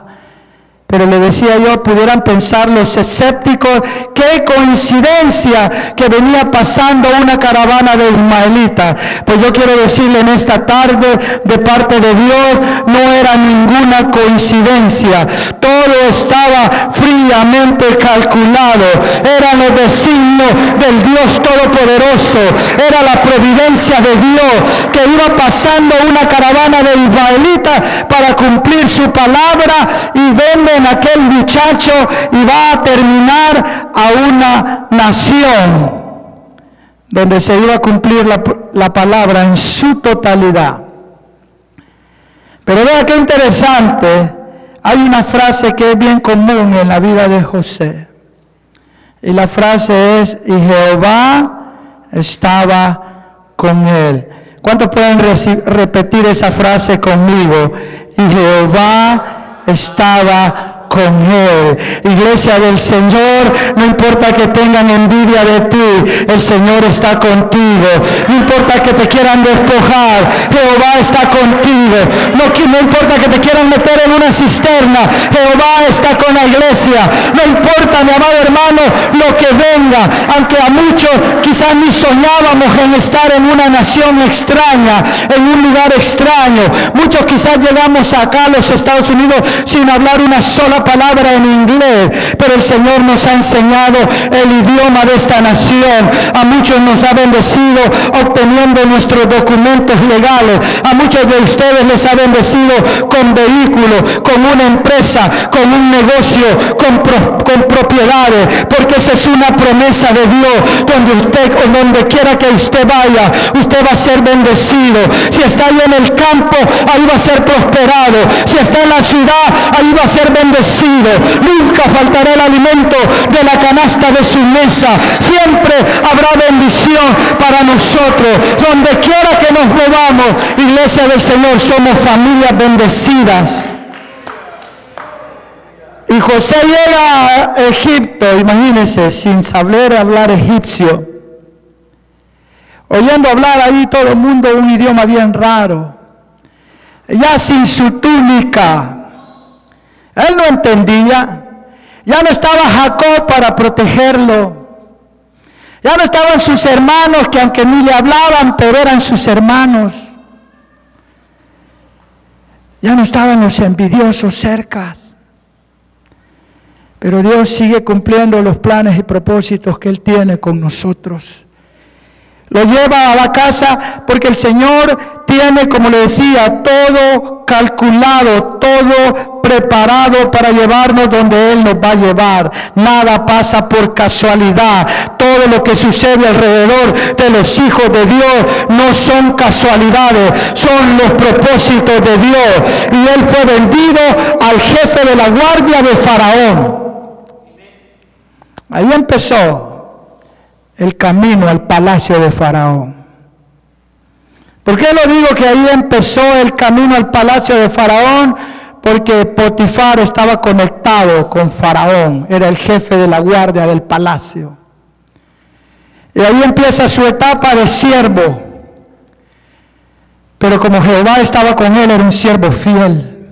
A: Pero le decía yo, pudieran pensar los escépticos, qué coincidencia que venía pasando una caravana de ismaelitas. Pues yo quiero decirle en esta tarde, de parte de Dios, no era ninguna coincidencia. Todo estaba fríamente calculado. Eran los designios del Dios Todopoderoso. Era la providencia de Dios que iba pasando una caravana de ismaelitas para cumplir su palabra, y venden aquel muchacho y va a terminar a una nación donde se iba a cumplir la palabra en su totalidad. Pero vea qué interesante, hay una frase que es bien común en la vida de José, y la frase es, y Jehová estaba con él. ¿Cuántos pueden repetir esa frase conmigo? Y Jehová estaba con él. Iglesia del Señor, no importa que tengan envidia de ti, el Señor está contigo. No importa que te quieran despojar, Jehová está contigo. No importa que te quieran meter en una cisterna, Jehová está con la iglesia. No importa, mi amado hermano, lo que venga, aunque a muchos quizás ni soñábamos en estar en una nación extraña, en un lugar extraño. Muchos quizás llegamos acá a los Estados Unidos sin hablar una sola palabra en inglés, pero el Señor nos ha enseñado el idioma de esta nación. A muchos nos ha bendecido obteniendo nuestros documentos legales. A muchos de ustedes les ha bendecido con vehículos, con una empresa, con un negocio, con propiedades, porque esa es una promesa de Dios. Donde quiera que usted vaya, usted va a ser bendecido. Si está ahí en el campo, ahí va a ser prosperado. Si está en la ciudad, ahí va a ser bendecido. Nunca faltará el alimento de la canasta de su mesa. Siempre habrá bendición para nosotros. Donde quiera que nos movamos, iglesia del Señor, somos familias bendecidas. Y José llega a Egipto, imagínense, sin saber hablar egipcio, oyendo hablar ahí todo el mundo un idioma bien raro, ya sin su túnica. Él no entendía. Ya no estaba Jacob para protegerlo. Ya no estaban sus hermanos, que aunque ni le hablaban, pero eran sus hermanos. Ya no estaban los envidiosos cerca. Pero Dios sigue cumpliendo los planes y propósitos que Él tiene con nosotros. Lo lleva a la casa porque el Señor tiene, como le decía, todo calculado, todo preparado para llevarnos donde Él nos va a llevar. Nada pasa por casualidad. Todo lo que sucede alrededor de los hijos de Dios no son casualidades, son los propósitos de Dios. Y Él fue vendido al jefe de la guardia de Faraón. Ahí empezó el camino al palacio de Faraón. ¿Por qué lo digo que ahí empezó el camino al palacio de Faraón? Porque Potifar estaba conectado con Faraón, era el jefe de la guardia del palacio. Y ahí empieza su etapa de siervo. Pero como Jehová estaba con él, era un siervo fiel.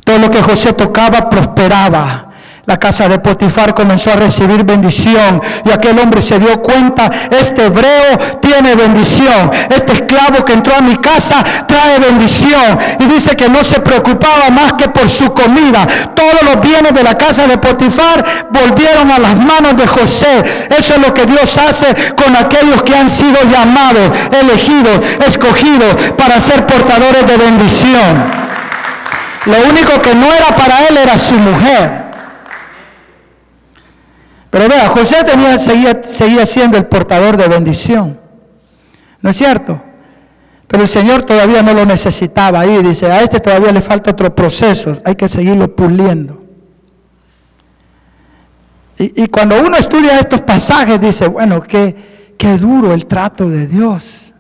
A: Todo lo que José tocaba prosperaba. La casa de Potifar comenzó a recibir bendición y aquel hombre se dio cuenta, este hebreo tiene bendición, este esclavo que entró a mi casa trae bendición. Y dice que no se preocupaba más que por su comida. Todos los bienes de la casa de Potifar volvieron a las manos de José. Eso es lo que Dios hace con aquellos que han sido llamados, elegidos, escogidos para ser portadores de bendición. Lo único que no era para él era su mujer. Pero vea, José seguía siendo el portador de bendición. ¿No es cierto? Pero el Señor todavía no lo necesitaba ahí. Dice, a este todavía le falta otro proceso. Hay que seguirlo puliendo. Y cuando uno estudia estos pasajes, dice, bueno, qué duro el trato de Dios.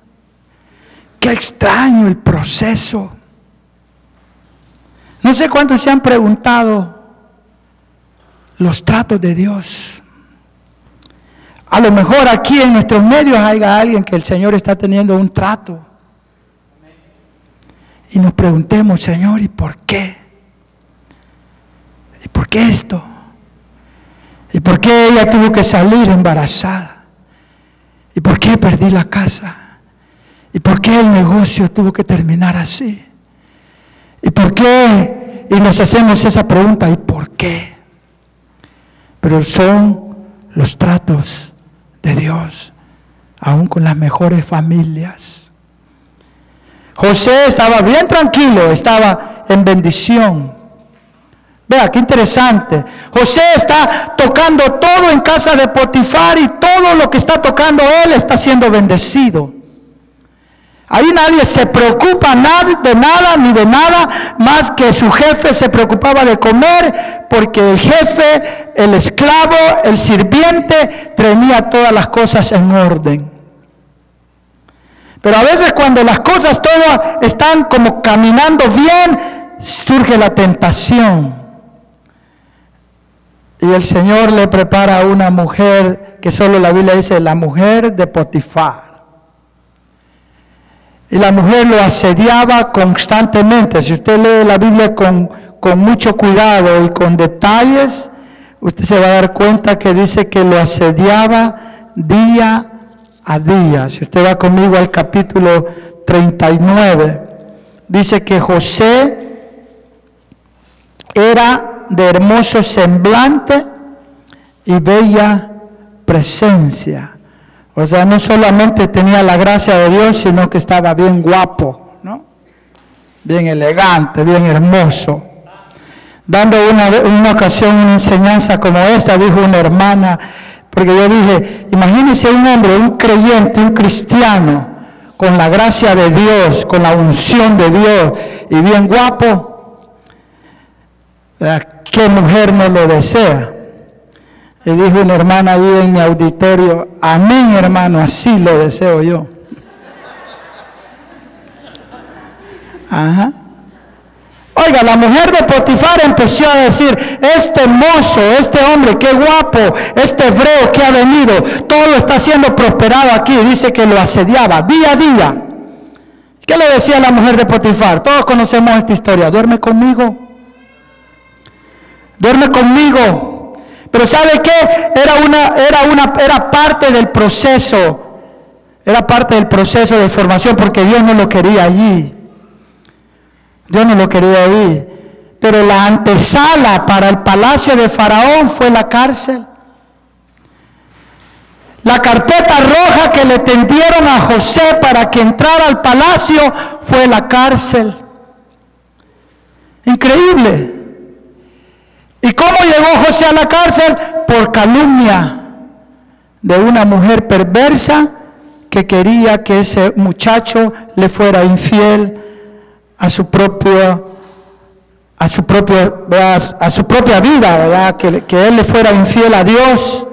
A: Qué extraño el proceso. No sé cuántos se han preguntado los tratos de Dios. A lo mejor aquí en nuestros medios haya alguien que el Señor está teniendo un trato. Y nos preguntemos, Señor, ¿y por qué? ¿Y por qué esto? ¿Y por qué ella tuvo que salir embarazada? ¿Y por qué perdí la casa? ¿Y por qué el negocio tuvo que terminar así? ¿Y por qué? Y nos hacemos esa pregunta, ¿y por qué? Pero son los tratos de Dios, aún con las mejores familias. José estaba bien tranquilo, estaba en bendición. Vea, qué interesante. José está tocando todo en casa de Potifar y todo lo que está tocando él está siendo bendecido. Ahí nadie se preocupa de nada ni de nada más que su jefe se preocupaba de comer, porque el jefe, el esclavo, el sirviente tenía todas las cosas en orden. Pero a veces cuando las cosas todas están como caminando bien, surge la tentación. Y el Señor le prepara a una mujer que solo la Biblia dice, la mujer de Potifar. Y la mujer lo asediaba constantemente. Si usted lee la Biblia con mucho cuidado y con detalles, usted se va a dar cuenta que dice que lo asediaba día a día. Si usted va conmigo al capítulo 39, dice que José era de hermoso semblante y bella presencia. O sea, no solamente tenía la gracia de Dios, sino que estaba bien guapo, ¿no? Bien elegante, bien hermoso. Dando una ocasión, una enseñanza como esta, dijo una hermana, porque yo dije, imagínense un hombre, un creyente, un cristiano, con la gracia de Dios, con la unción de Dios, y bien guapo, ¿qué mujer no lo desea? Y dijo una hermana ahí en mi auditorio, amén hermano, así lo deseo yo. Ajá. Oiga, la mujer de Potifar empezó a decir, este mozo, este hombre, qué guapo, este hebreo que ha venido, todo lo está siendo prosperado aquí. Dice que lo asediaba día a día. ¿Qué le decía la mujer de Potifar? Todos conocemos esta historia, duerme conmigo. Duerme conmigo. Pero ¿sabe qué? Era parte del proceso. Era parte del proceso de formación, porque Dios no lo quería allí. Dios no lo quería allí. Pero la antesala para el palacio de Faraón fue la cárcel. La carpeta roja que le tendieron a José para que entrara al palacio fue la cárcel. Increíble. ¿Y cómo llegó José a la cárcel? Por calumnia de una mujer perversa que quería que ese muchacho le fuera infiel a su propia vida, ¿verdad? Que él le fuera infiel a Dios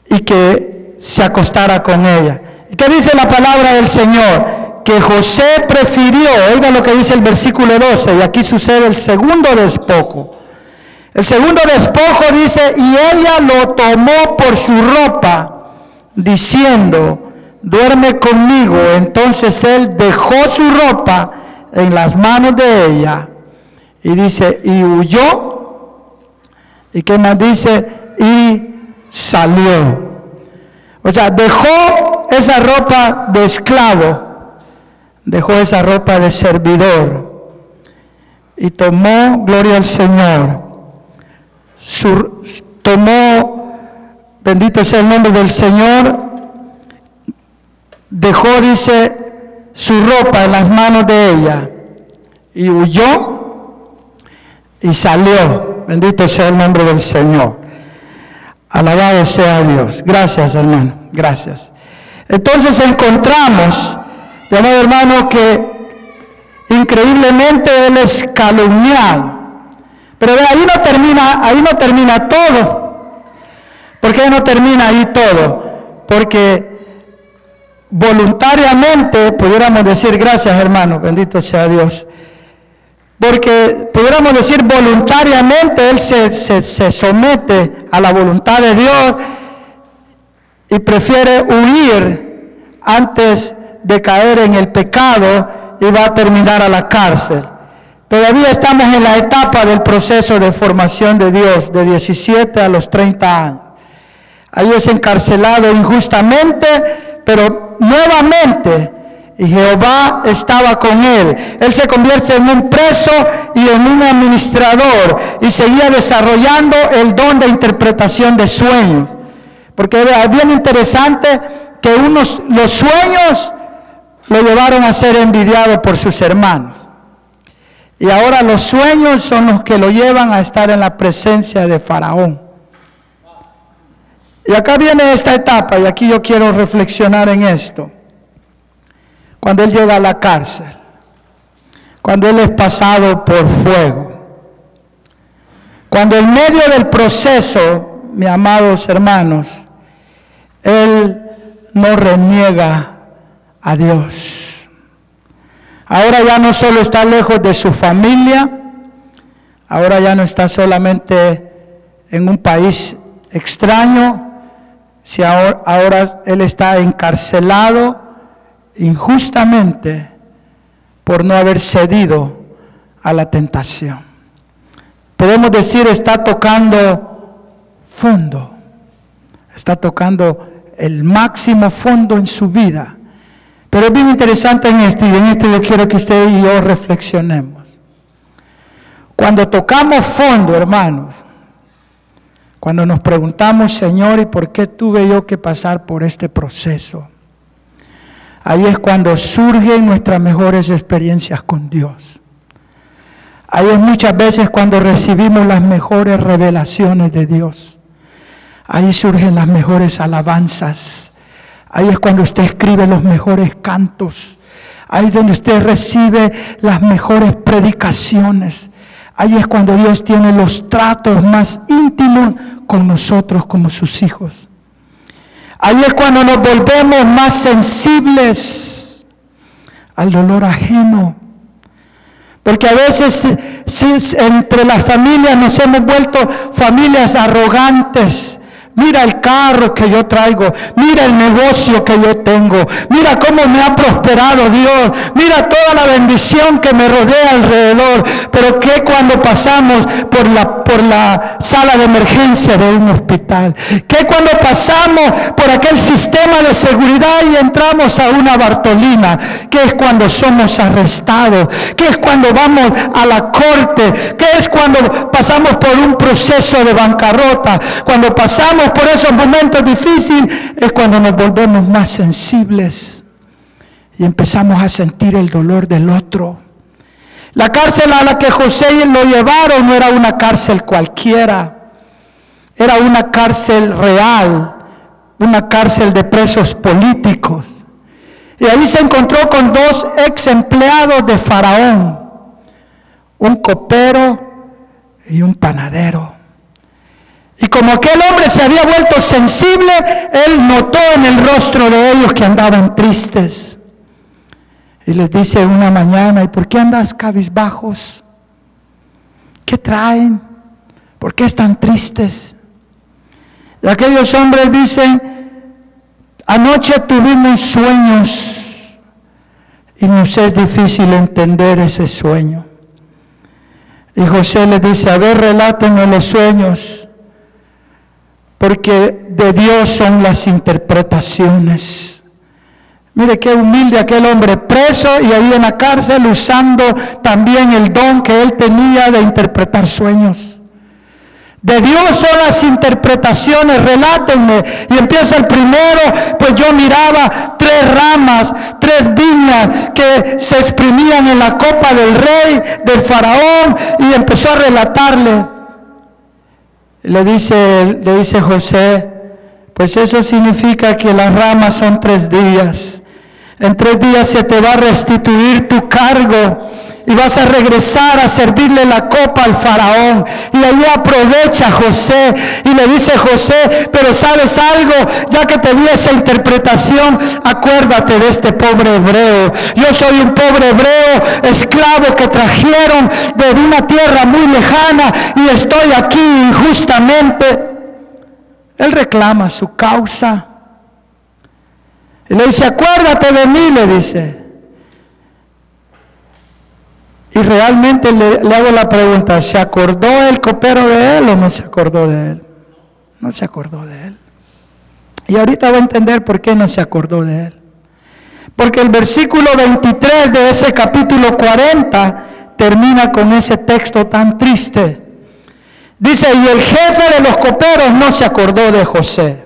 A: y que se acostara con ella. ¿Y qué dice la palabra del Señor? Que José prefirió, oiga lo que dice el versículo 12, y aquí sucede el segundo despojo. El segundo despojo dice, y ella lo tomó por su ropa, diciendo, duerme conmigo. Entonces él dejó su ropa en las manos de ella, y dice, y huyó, y qué más dice, y salió. O sea, dejó esa ropa de esclavo, dejó esa ropa de servidor, y tomó, gloria al Señor, tomó, bendito sea el nombre del Señor, dejó, dice, su ropa en las manos de ella, y huyó, y salió. Bendito sea el nombre del Señor. Alabado sea Dios. Gracias, hermano. Gracias. Entonces encontramos, mi amado hermano, que increíblemente él es calumniado. Pero ahí no termina todo. ¿Por qué no termina ahí todo? Porque voluntariamente, pudiéramos decir, gracias hermano, bendito sea Dios. Porque pudiéramos decir voluntariamente él se somete a la voluntad de Dios y prefiere huir antes de caer en el pecado y va a terminar a la cárcel. Todavía estamos en la etapa del proceso de formación de Dios, de 17 a los 30 años. Ahí es encarcelado injustamente, pero nuevamente, y Jehová estaba con él. Él se convierte en un preso y en un administrador, y seguía desarrollando el don de interpretación de sueños. Porque es bien interesante que los sueños lo llevaron a ser envidiado por sus hermanos. Y ahora los sueños son los que lo llevan a estar en la presencia de Faraón. Y acá viene esta etapa, y aquí yo quiero reflexionar en esto. Cuando él llega a la cárcel, cuando él es pasado por fuego, cuando en medio del proceso, mis amados hermanos, él no reniega a Dios. Ahora ya no solo está lejos de su familia, ahora ya no está solamente en un país extraño, si ahora él está encarcelado injustamente por no haber cedido a la tentación. Podemos decir, está tocando fondo, está tocando el máximo fondo en su vida. Pero es bien interesante en esto, y en esto yo quiero que usted y yo reflexionemos. Cuando tocamos fondo, hermanos, cuando nos preguntamos, Señor, ¿y por qué tuve yo que pasar por este proceso? Ahí es cuando surgen nuestras mejores experiencias con Dios. Ahí es muchas veces cuando recibimos las mejores revelaciones de Dios. Ahí surgen las mejores alabanzas. Ahí es cuando usted escribe los mejores cantos. Ahí es donde usted recibe las mejores predicaciones. Ahí es cuando Dios tiene los tratos más íntimos con nosotros como sus hijos. Ahí es cuando nos volvemos más sensibles al dolor ajeno. Porque a veces entre las familias nos hemos vuelto familias arrogantes. Mira el carro que yo traigo, mira el negocio que yo tengo, mira cómo me ha prosperado Dios, mira toda la bendición que me rodea alrededor. Pero que cuando pasamos por la sala de emergencia de un hospital, que cuando pasamos por aquel sistema de seguridad y entramos a una Bartolina, que es cuando somos arrestados, que es cuando vamos a la corte, que es cuando pasamos por un proceso de bancarrota, cuando pasamos por esos momentos difíciles, es cuando nos volvemos más sensibles y empezamos a sentir el dolor del otro. La cárcel a la que José lo llevaron no era una cárcel cualquiera, era una cárcel real, una cárcel de presos políticos. Y ahí se encontró con dos ex empleados de Faraón, un copero y un panadero. Y como aquel hombre se había vuelto sensible, él notó en el rostro de ellos que andaban tristes. Y les dice una mañana: ¿y por qué andas cabizbajos? ¿Qué traen? ¿Por qué están tristes? Y aquellos hombres dicen: anoche tuvimos sueños y nos es difícil entender ese sueño. Y José les dice: a ver, relátenme los sueños, porque de Dios son las interpretaciones. Mire qué humilde aquel hombre, preso y ahí en la cárcel, usando también el don que él tenía de interpretar sueños. De Dios son las interpretaciones, relátenme. Y empieza el primero: pues yo miraba 3 ramas, 3 viñas que se exprimían en la copa del rey, del faraón, y empezó a relatarle. Le dice José: pues eso significa que las ramas son 3 días. En 3 días se te va a restituir tu cargo y vas a regresar a servirle la copa al faraón. Y ahí aprovecha José y le dice José: pero ¿sabes algo? Ya que te di esa interpretación, acuérdate de este pobre hebreo. Yo soy un pobre hebreo, esclavo que trajeron de una tierra muy lejana y estoy aquí injustamente. Él reclama su causa. Y le dice: acuérdate de mí, le dice. Y realmente le hago la pregunta: ¿se acordó el copero de él o no se acordó de él? No se acordó de él. Y ahorita va a entender por qué no se acordó de él. Porque el versículo 23 de ese capítulo 40 termina con ese texto tan triste. Dice: y el jefe de los coperos no se acordó de José.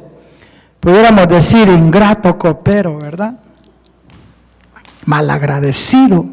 A: Pudiéramos decir ingrato copero, ¿verdad? Malagradecido.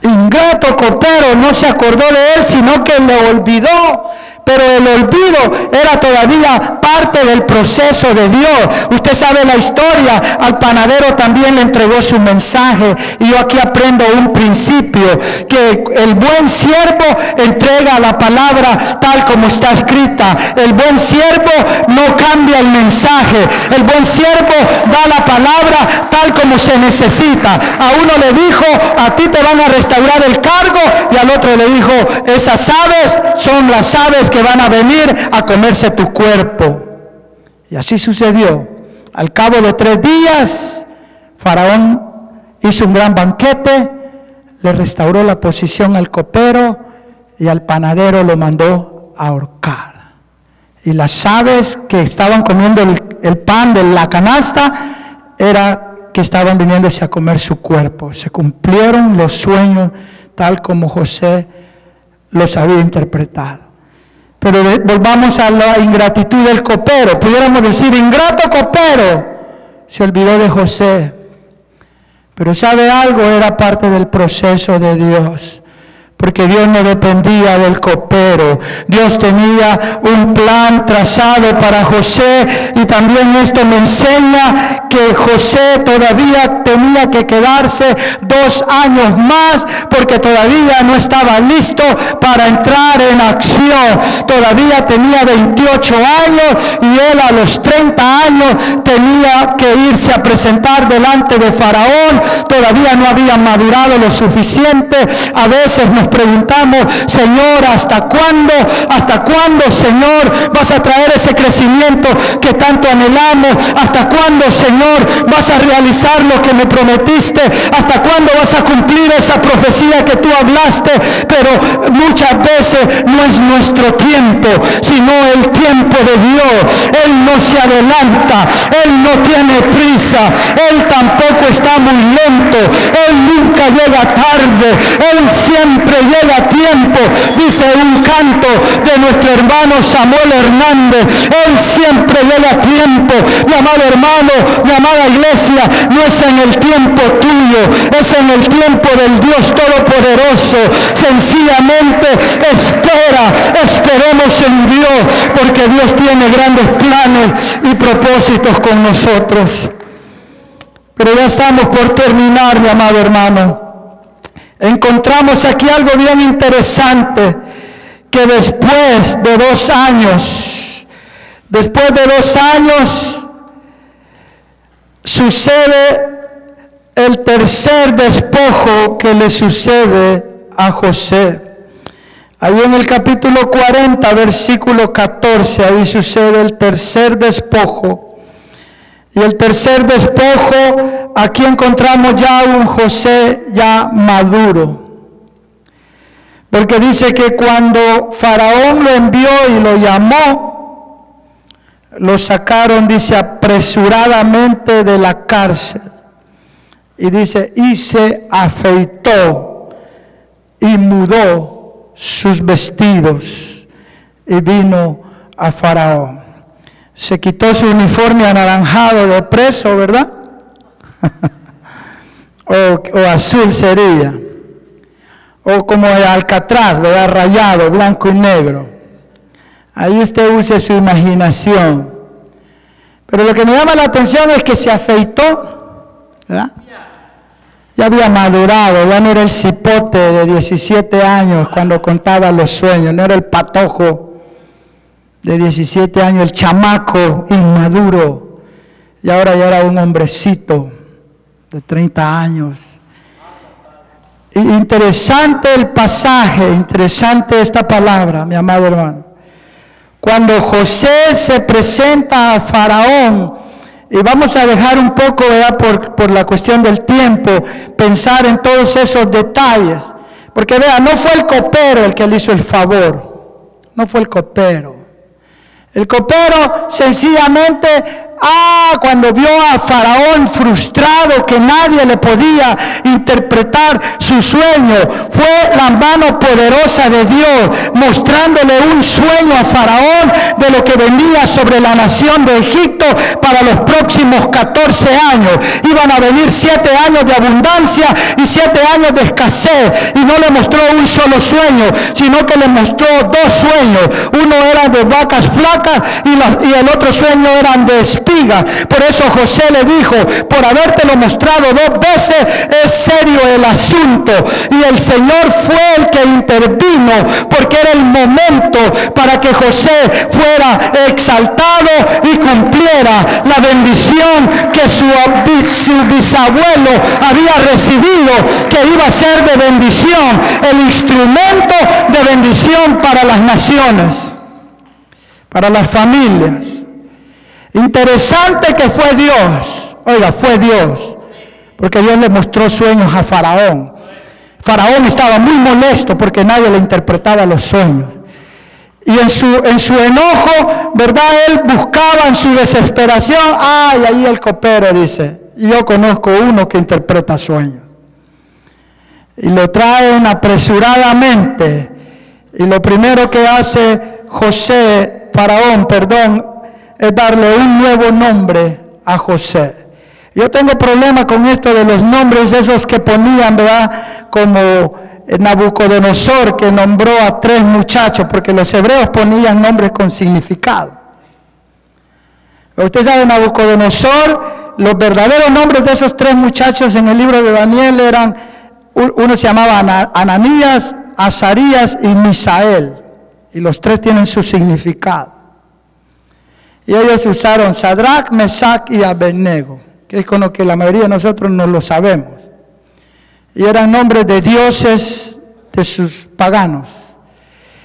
A: Ingrato copero, no se acordó de él, sino que le olvidó. Pero el olvido era todavía parte del proceso de Dios. Usted sabe la historia. Al panadero también le entregó su mensaje. Y yo aquí aprendo un principio: que el buen siervo entrega la palabra tal como está escrita. El buen siervo no cambia el mensaje. El buen siervo da la palabra tal como se necesita. A uno le dijo: a ti te van a restaurar el cargo. Y al otro le dijo: esas aves son las aves que van a venir a comerse tu cuerpo. Y así sucedió. Al cabo de 3 días, Faraón hizo un gran banquete, le restauró la posición al copero y al panadero lo mandó a ahorcar. Y las aves que estaban comiendo el pan de la canasta era que estaban viniéndose a comer su cuerpo. Se cumplieron los sueños tal como José los había interpretado. Pero volvamos a la ingratitud del copero. Pudiéramos decir: ingrato copero, se olvidó de José. Pero ¿sabe algo? Era parte del proceso de Dios. Porque Dios no dependía del copero. Dios tenía un plan trazado para José. Y también esto me enseña que José todavía tenía que quedarse 2 años más, porque todavía no estaba listo para entrar en acción. Todavía tenía 28 años y él a los 30 años tenía que irse a presentar delante de Faraón. Todavía no había madurado lo suficiente. A veces nos preguntamos: Señor, ¿hasta cuándo? ¿Hasta cuándo, Señor, vas a traer ese crecimiento que tanto anhelamos? ¿Hasta cuándo, Señor, vas a realizar lo que me prometiste? ¿Hasta cuándo vas a cumplir esa profecía que tú hablaste? Pero muchas veces no es nuestro tiempo, sino el tiempo de Dios. Él no se adelanta, Él no tiene prisa, Él tampoco está muy lento, Él nunca llega tarde, Él siempre llega a tiempo. Dice un canto de nuestro hermano Samuel Hernández: Él siempre llega a tiempo. Mi amado hermano, mi amada iglesia, no es en el tiempo tuyo, es en el tiempo del Dios Todopoderoso. Sencillamente esperemos en Dios, porque Dios tiene grandes planes y propósitos con nosotros. Pero ya estamos por terminar, mi amado hermano. Encontramos aquí algo bien interesante, que después de 2 años, sucede el tercer despojo que le sucede a José. Ahí en el capítulo 40, versículo 14, ahí sucede el tercer despojo. Y el tercer despojo, aquí encontramos ya un José ya maduro. Porque dice que cuando Faraón lo envió y lo llamó, lo sacaron, dice, apresuradamente de la cárcel. Y dice, y se afeitó y mudó sus vestidos y vino a Faraón. Se quitó su uniforme anaranjado de preso, ¿verdad? o azul sería. O como de Alcatraz, ¿verdad? Rayado, blanco y negro. Ahí usted use su imaginación. Pero lo que me llama la atención es que se afeitó, ¿verdad? Ya había madurado, ya no era el cipote de 17 años cuando contaba los sueños, no era el patojo de 17 años, el chamaco inmaduro, y ahora ya era un hombrecito de 30 años. Y interesante el pasaje, interesante esta palabra, mi amado hermano. Cuando José se presenta a Faraón, y vamos a dejar un poco, ¿verdad?, por la cuestión del tiempo, pensar en todos esos detalles. Porque vea, no fue el copero el que le hizo el favor, no fue el copero. El copero sencillamente, cuando vio a Faraón frustrado, que nadie le podía interpretar su sueño, fue la mano poderosa de Dios mostrándole un sueño a Faraón de lo que venía sobre la nación de Egipto para los próximos 14 años. Iban a venir 7 años de abundancia y 7 años de escasez, y no le mostró un solo sueño, sino que le mostró 2 sueños. Uno era de vacas flacas y el otro sueño eran de espigas. Por eso José le dijo, por habértelo mostrado 2 veces, es serio el asunto. Y el Señor fue el que intervino, porque era el momento para que José fuera exaltado y cumpliera la bendición que su bisabuelo había recibido, que iba a ser de bendición, el instrumento de bendición para las naciones, para las familias. Interesante que fue Dios, oiga, fue Dios, porque Dios le mostró sueños a Faraón. Faraón estaba muy molesto porque nadie le interpretaba los sueños. Y en su enojo, ¿verdad?, él buscaba en su desesperación, y ahí el copero dice, yo conozco uno que interpreta sueños. Y lo traen apresuradamente, y lo primero que hace Faraón, es darle un nuevo nombre a José. Yo tengo problema con esto de los nombres esos que ponían, ¿verdad?, como Nabucodonosor, que nombró a 3 muchachos, porque los hebreos ponían nombres con significado. Usted sabe, Nabucodonosor, los verdaderos nombres de esos 3 muchachos en el libro de Daniel eran, uno se llamaba Ananías, Azarías y Misael, y los 3 tienen su significado. Y ellos usaron Sadrach, Mesach y Abednego, que es con lo que la mayoría de nosotros no lo sabemos. Y eran nombres de dioses de sus paganos.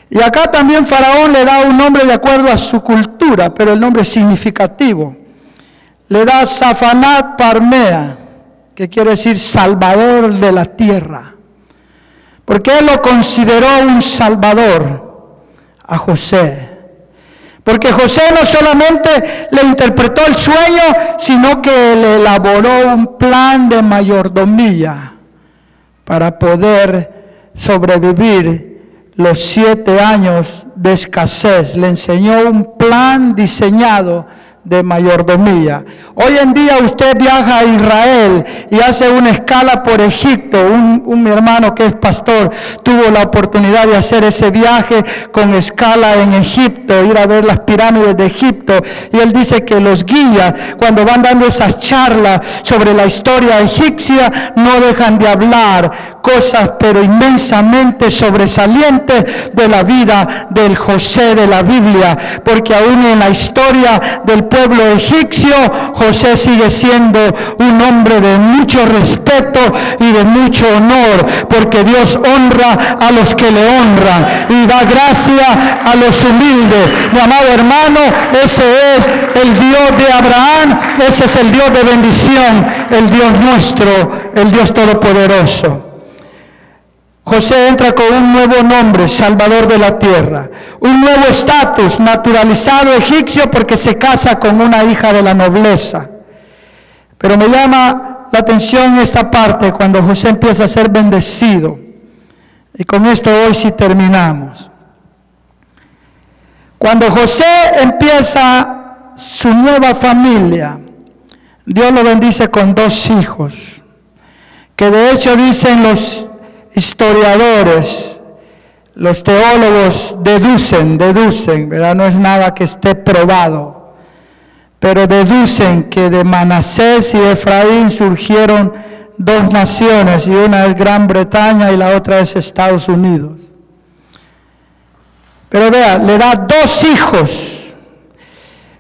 A: Y acá también Faraón le da un nombre de acuerdo a su cultura, pero el nombre es significativo. Le da Zafanat Parmea, que quiere decir salvador de la tierra. Porque él lo consideró un salvador a José. Porque José no solamente le interpretó el sueño, sino que le elaboró un plan de mayordomía para poder sobrevivir los 7 años de escasez. Le enseñó un plan diseñado de mayordomía. Hoy en día usted viaja a Israel y hace una escala por Egipto. Mi hermano que es pastor tuvo la oportunidad de hacer ese viaje con escala en Egipto, ir a ver las pirámides de Egipto, y él dice que los guías, cuando van dando esas charlas sobre la historia egipcia, no dejan de hablar cosas pero inmensamente sobresalientes de la vida del José de la Biblia, porque aún en la historia del pueblo egipcio, José sigue siendo un hombre de mucho respeto y de mucho honor, porque Dios honra a los que le honran y da gracia a los humildes. Mi amado hermano, ese es el Dios de Abraham, ese es el Dios de bendición, el Dios nuestro, el Dios todopoderoso. José entra con un nuevo nombre, Salvador de la tierra, un nuevo estatus, naturalizado egipcio, porque se casa con una hija de la nobleza. Pero me llama la atención esta parte cuando José empieza a ser bendecido. Y con esto hoy sí terminamos. Cuando José empieza su nueva familia, Dios lo bendice con 2 hijos, que de hecho dicen los historiadores, los teólogos deducen, ¿verdad? No es nada que esté probado, pero deducen que de Manasés y Efraín surgieron 2 naciones, y una es Gran Bretaña y la otra es Estados Unidos. Pero vea, le da 2 hijos.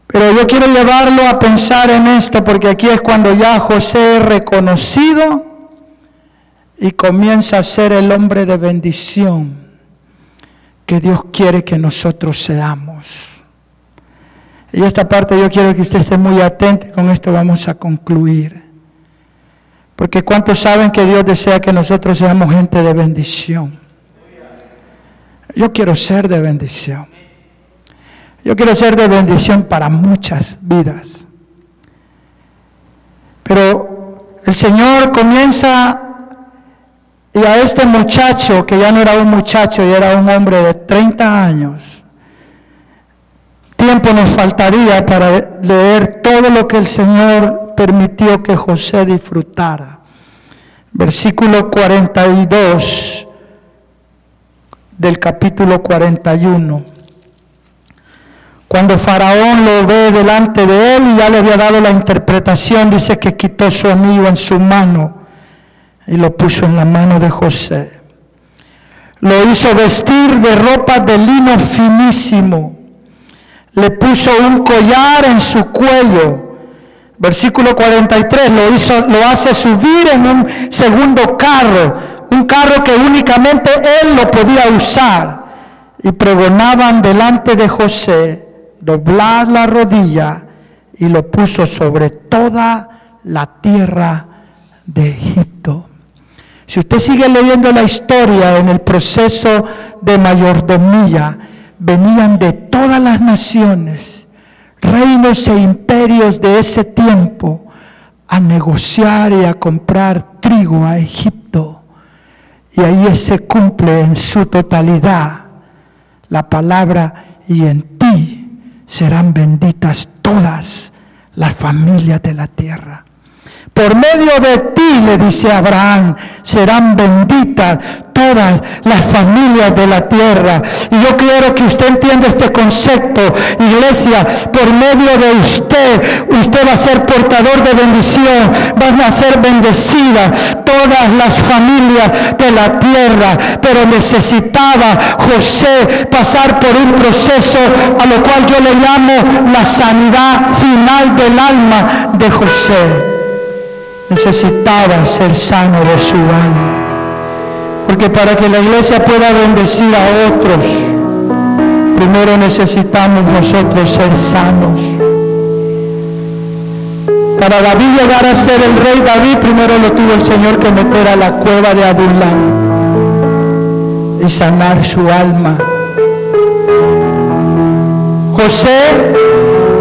A: Pero yo quiero llevarlo a pensar en esto, porque aquí es cuando ya José es reconocido y comienza a ser el hombre de bendición que Dios quiere que nosotros seamos. Y esta parte yo quiero que usted esté muy atento, y con esto vamos a concluir. Porque ¿cuántos saben que Dios desea que nosotros seamos gente de bendición? Yo quiero ser de bendición. Yo quiero ser de bendición para muchas vidas. Pero el Señor comienza, y a este muchacho, que ya no era un muchacho, y era un hombre de 30 años, tiempo nos faltaría para leer todo lo que el Señor permitió que José disfrutara. Versículo 42 del capítulo 41. Cuando Faraón lo ve delante de él y ya le había dado la interpretación, dice que quitó su anillo en su mano y lo puso en la mano de José. Lo hizo vestir de ropa de lino finísimo. Le puso un collar en su cuello. Versículo 43, lo hace subir en un segundo carro, un carro que únicamente él lo podía usar. Y pregonaban delante de José: doblad la rodilla, y lo puso sobre toda la tierra de Egipto. Si usted sigue leyendo la historia, en el proceso de mayordomía, venían de todas las naciones, reinos e imperios de ese tiempo, a negociar y a comprar trigo a Egipto. Y ahí se cumple en su totalidad la palabra: y en ti serán benditas todas las familias de la tierra. Por medio de ti, le dice Abraham, serán benditas todas las familias de la tierra. Y yo quiero que usted entienda este concepto, iglesia. Por medio de usted, usted va a ser portador de bendición, van a ser bendecidas todas las familias de la tierra. Pero necesitaba José pasar por un proceso a lo cual yo le llamo la sanidad final del alma de José. Necesitaba ser sano de su alma, porque para que la iglesia pueda bendecir a otros, primero necesitamos nosotros ser sanos. Para David llegar a ser el rey David, primero lo tuvo el Señor que meter a la cueva de Adulam y sanar su alma. José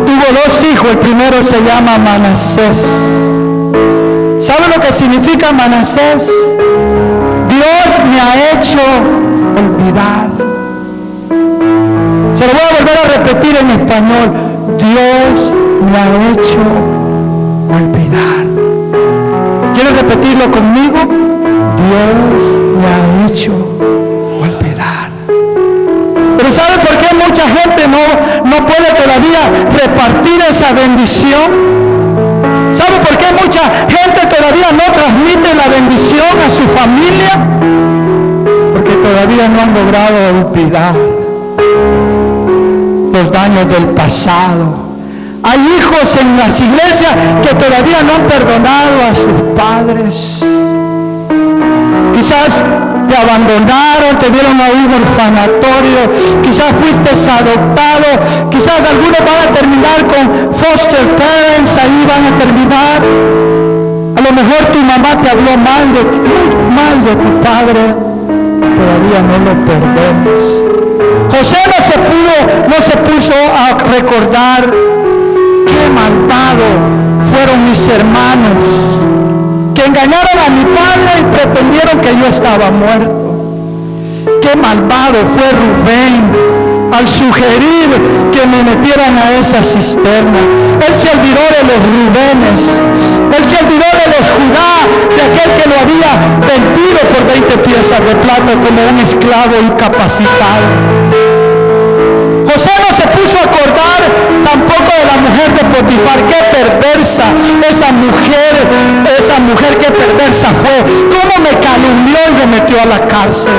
A: tuvo 2 hijos, el primero se llama Manasés. ¿Sabe lo que significa Manasés? Dios me ha hecho olvidar. Se lo voy a volver a repetir en español. Dios me ha hecho olvidar. ¿Quieres repetirlo conmigo? Dios me ha hecho olvidar. Pero ¿sabe por qué mucha gente no puede todavía repartir esa bendición? ¿Sabe por qué mucha gente todavía no transmite la bendición a su familia? Porque todavía no han logrado olvidar los daños del pasado. Hay hijos en las iglesias que todavía no han perdonado a sus padres. Quizás te abandonaron, te dieron a un orfanatorio, quizás fuiste adoptado, quizás algunos van a terminar con foster parents, ahí van a terminar. A lo mejor tu mamá te habló muy mal de tu padre, todavía no lo perdones. José no se puso a recordar qué malvado fueron mis hermanos, que engañaron a mi padre y pretendieron que yo estaba muerto. Qué malvado fue Rubén al sugerir que me metieran a esa cisterna. Él se olvidó de los Rubenes, él se olvidó de los Judá, de aquel que lo había vendido por 20 piezas de plata como un esclavo incapacitado. José no se puso a acordar tampoco de la mujer de Potifar. Qué perversa esa mujer, qué perversa fue. Cómo me calumnió y me metió a la cárcel.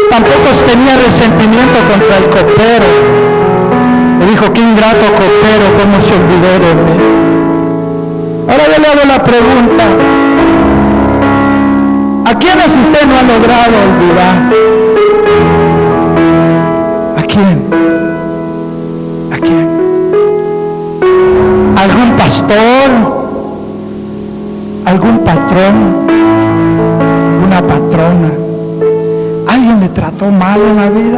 A: Tampoco tenía resentimiento contra el copero. Le dijo, qué ingrato copero, cómo se olvidó de mí. Ahora yo le hago la pregunta, ¿a quiénes usted no ha logrado olvidar? ¿A quién? ¿A quién? ¿Algún pastor? ¿Algún patrón? ¿Una patrona? ¿Alguien le trató mal en la vida?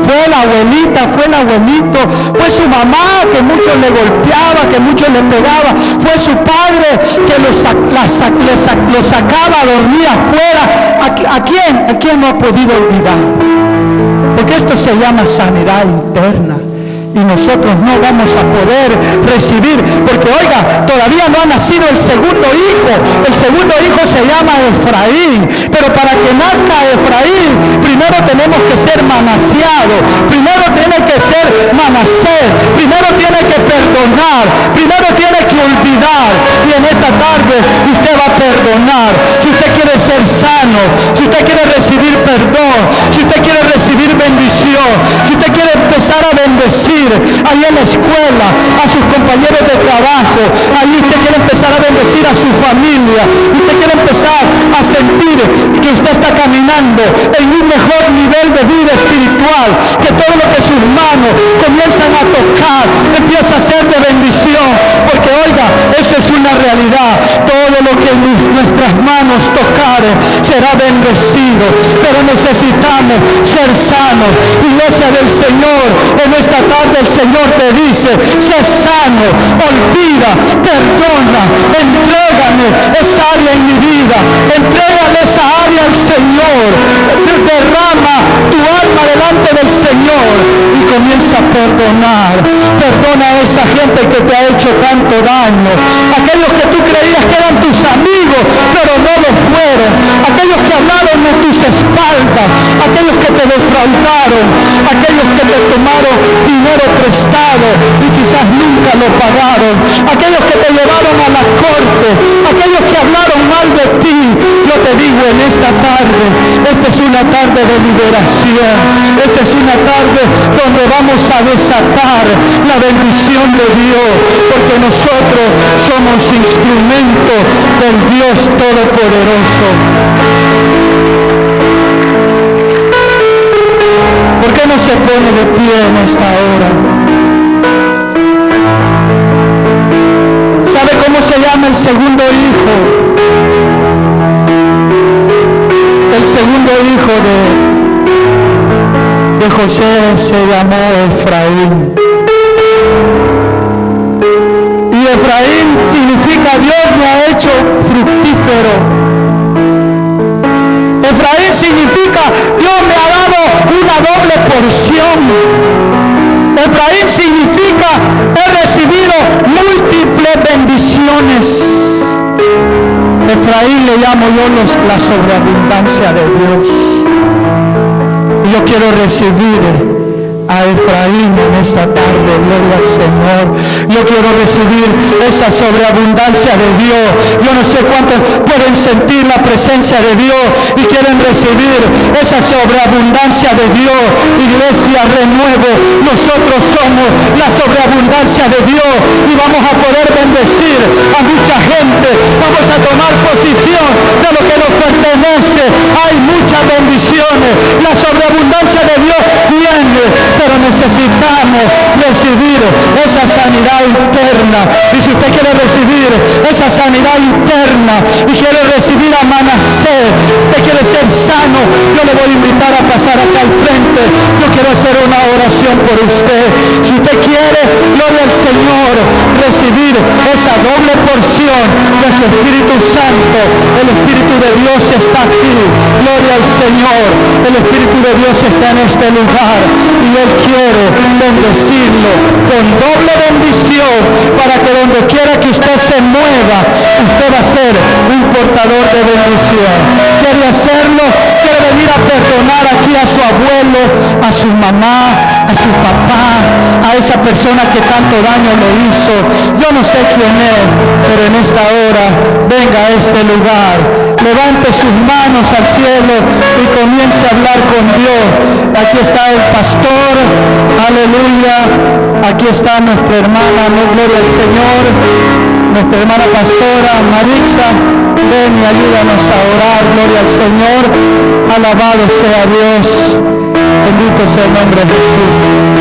A: Fue la abuelita, fue el abuelito, fue su mamá que mucho le golpeaba, que mucho le pegaba, fue su padre que lo sacaba a dormir afuera. ¿A quién no ha podido olvidar? Porque esto se llama sanidad interna. Y nosotros no vamos a poder recibir, porque oiga, todavía no ha nacido el segundo hijo. El segundo hijo se llama Efraín, pero para que nazca Efraín, primero tenemos que ser Manasiados, primero tiene que ser Manasés, primero tiene que perdonar, primero tiene que olvidar. Y en esta tarde usted va a perdonar. Si usted quiere ser sano, si usted quiere recibir perdón, si usted quiere recibir bendición, si usted quiere empezar a bendecir ahí en la escuela, a sus compañeros de trabajo, ahí usted quiere empezar a bendecir a su familia, usted quiere empezar a sentir que usted está caminando en un mejor nivel de vida espiritual, que todo lo que sus manos comienzan a tocar empieza a ser de bendición, porque oiga, eso es una realidad. Todo lo que nuestras manos tocaren será bendecido, pero necesitamos ser sanos. Iglesia del Señor, en esta tarde el Señor te dice, sé sano, olvida, perdona, entrégame esa área en mi vida, entrégale esa área al Señor, derrama tu alma delante del Señor y comienza a perdonar. Perdona a esa gente que te ha hecho tanto daño, aquellos que tú creías que eran tus amigos pero no lo fueron, aquellos que hablaron de tus espaldas, aquellos que te defraudaron, aquellos que te tomaron dinero prestado y quizás nunca lo pagaron, aquellos que te llevaron a la corte, aquellos que hablaron mal de ti. Yo te digo en esta tarde, esta es una tarde de liberación, esta es una tarde donde vamos a desatar la bendición de Dios, porque nosotros somos instrumentos del Dios Todopoderoso. ¿Por qué no se pone de pie en esta hora? ¿Sabe cómo se llama el segundo hijo? El segundo hijo de José se llamó Efraín. Y Efraín significa Dios me ha hecho fructífero. Efraín significa Dios me ha dado una doble porción. Efraín significa he recibido múltiples bendiciones. Efraín le llamo yo la sobreabundancia de Dios. Y yo quiero recibir a Efraín en esta tarde, gloria al Señor. Yo quiero recibir esa sobreabundancia de Dios. Yo no sé cuántos pueden sentir la presencia de Dios y quieren recibir esa sobreabundancia de Dios. Iglesia Renuevo, nosotros somos la sobreabundancia de Dios y vamos a poder bendecir a mucha gente. Vamos a tomar posición de lo que nos pertenece. Hay muchas bendiciones. La sobreabundancia de Dios viene, pero necesitamos recibir esa sanidad interna. Y si usted quiere recibir esa sanidad interna y quiere recibir a Manasés, usted quiere ser sano, yo le voy a invitar a pasar acá al frente. Yo quiero hacer una oración por usted. Si usted quiere, gloria al Señor, recibir esa doble porción de su Espíritu Santo, el Espíritu de Dios está aquí. Gloria al Señor, el Espíritu de Dios está en este lugar y Él quiere bendecirlo con doble bendición para que donde quiera que usted se mueva, usted va a ser un portador de bendición. Quiere hacerlo, quiere venir a perdonar aquí a su abuelo, a su mamá, a su papá, a esa persona que tanto daño le hizo. Yo no sé quién es, pero en esta hora venga a este lugar, levante sus manos al cielo y comience a hablar con Dios. Aquí está el pastor, aleluya. Aquí está nuestra hermana, gloria al Señor, nuestra hermana pastora Marixa. Ven y ayúdanos a orar, gloria al Señor. Alabado sea Dios, bendito sea el nombre de Jesús.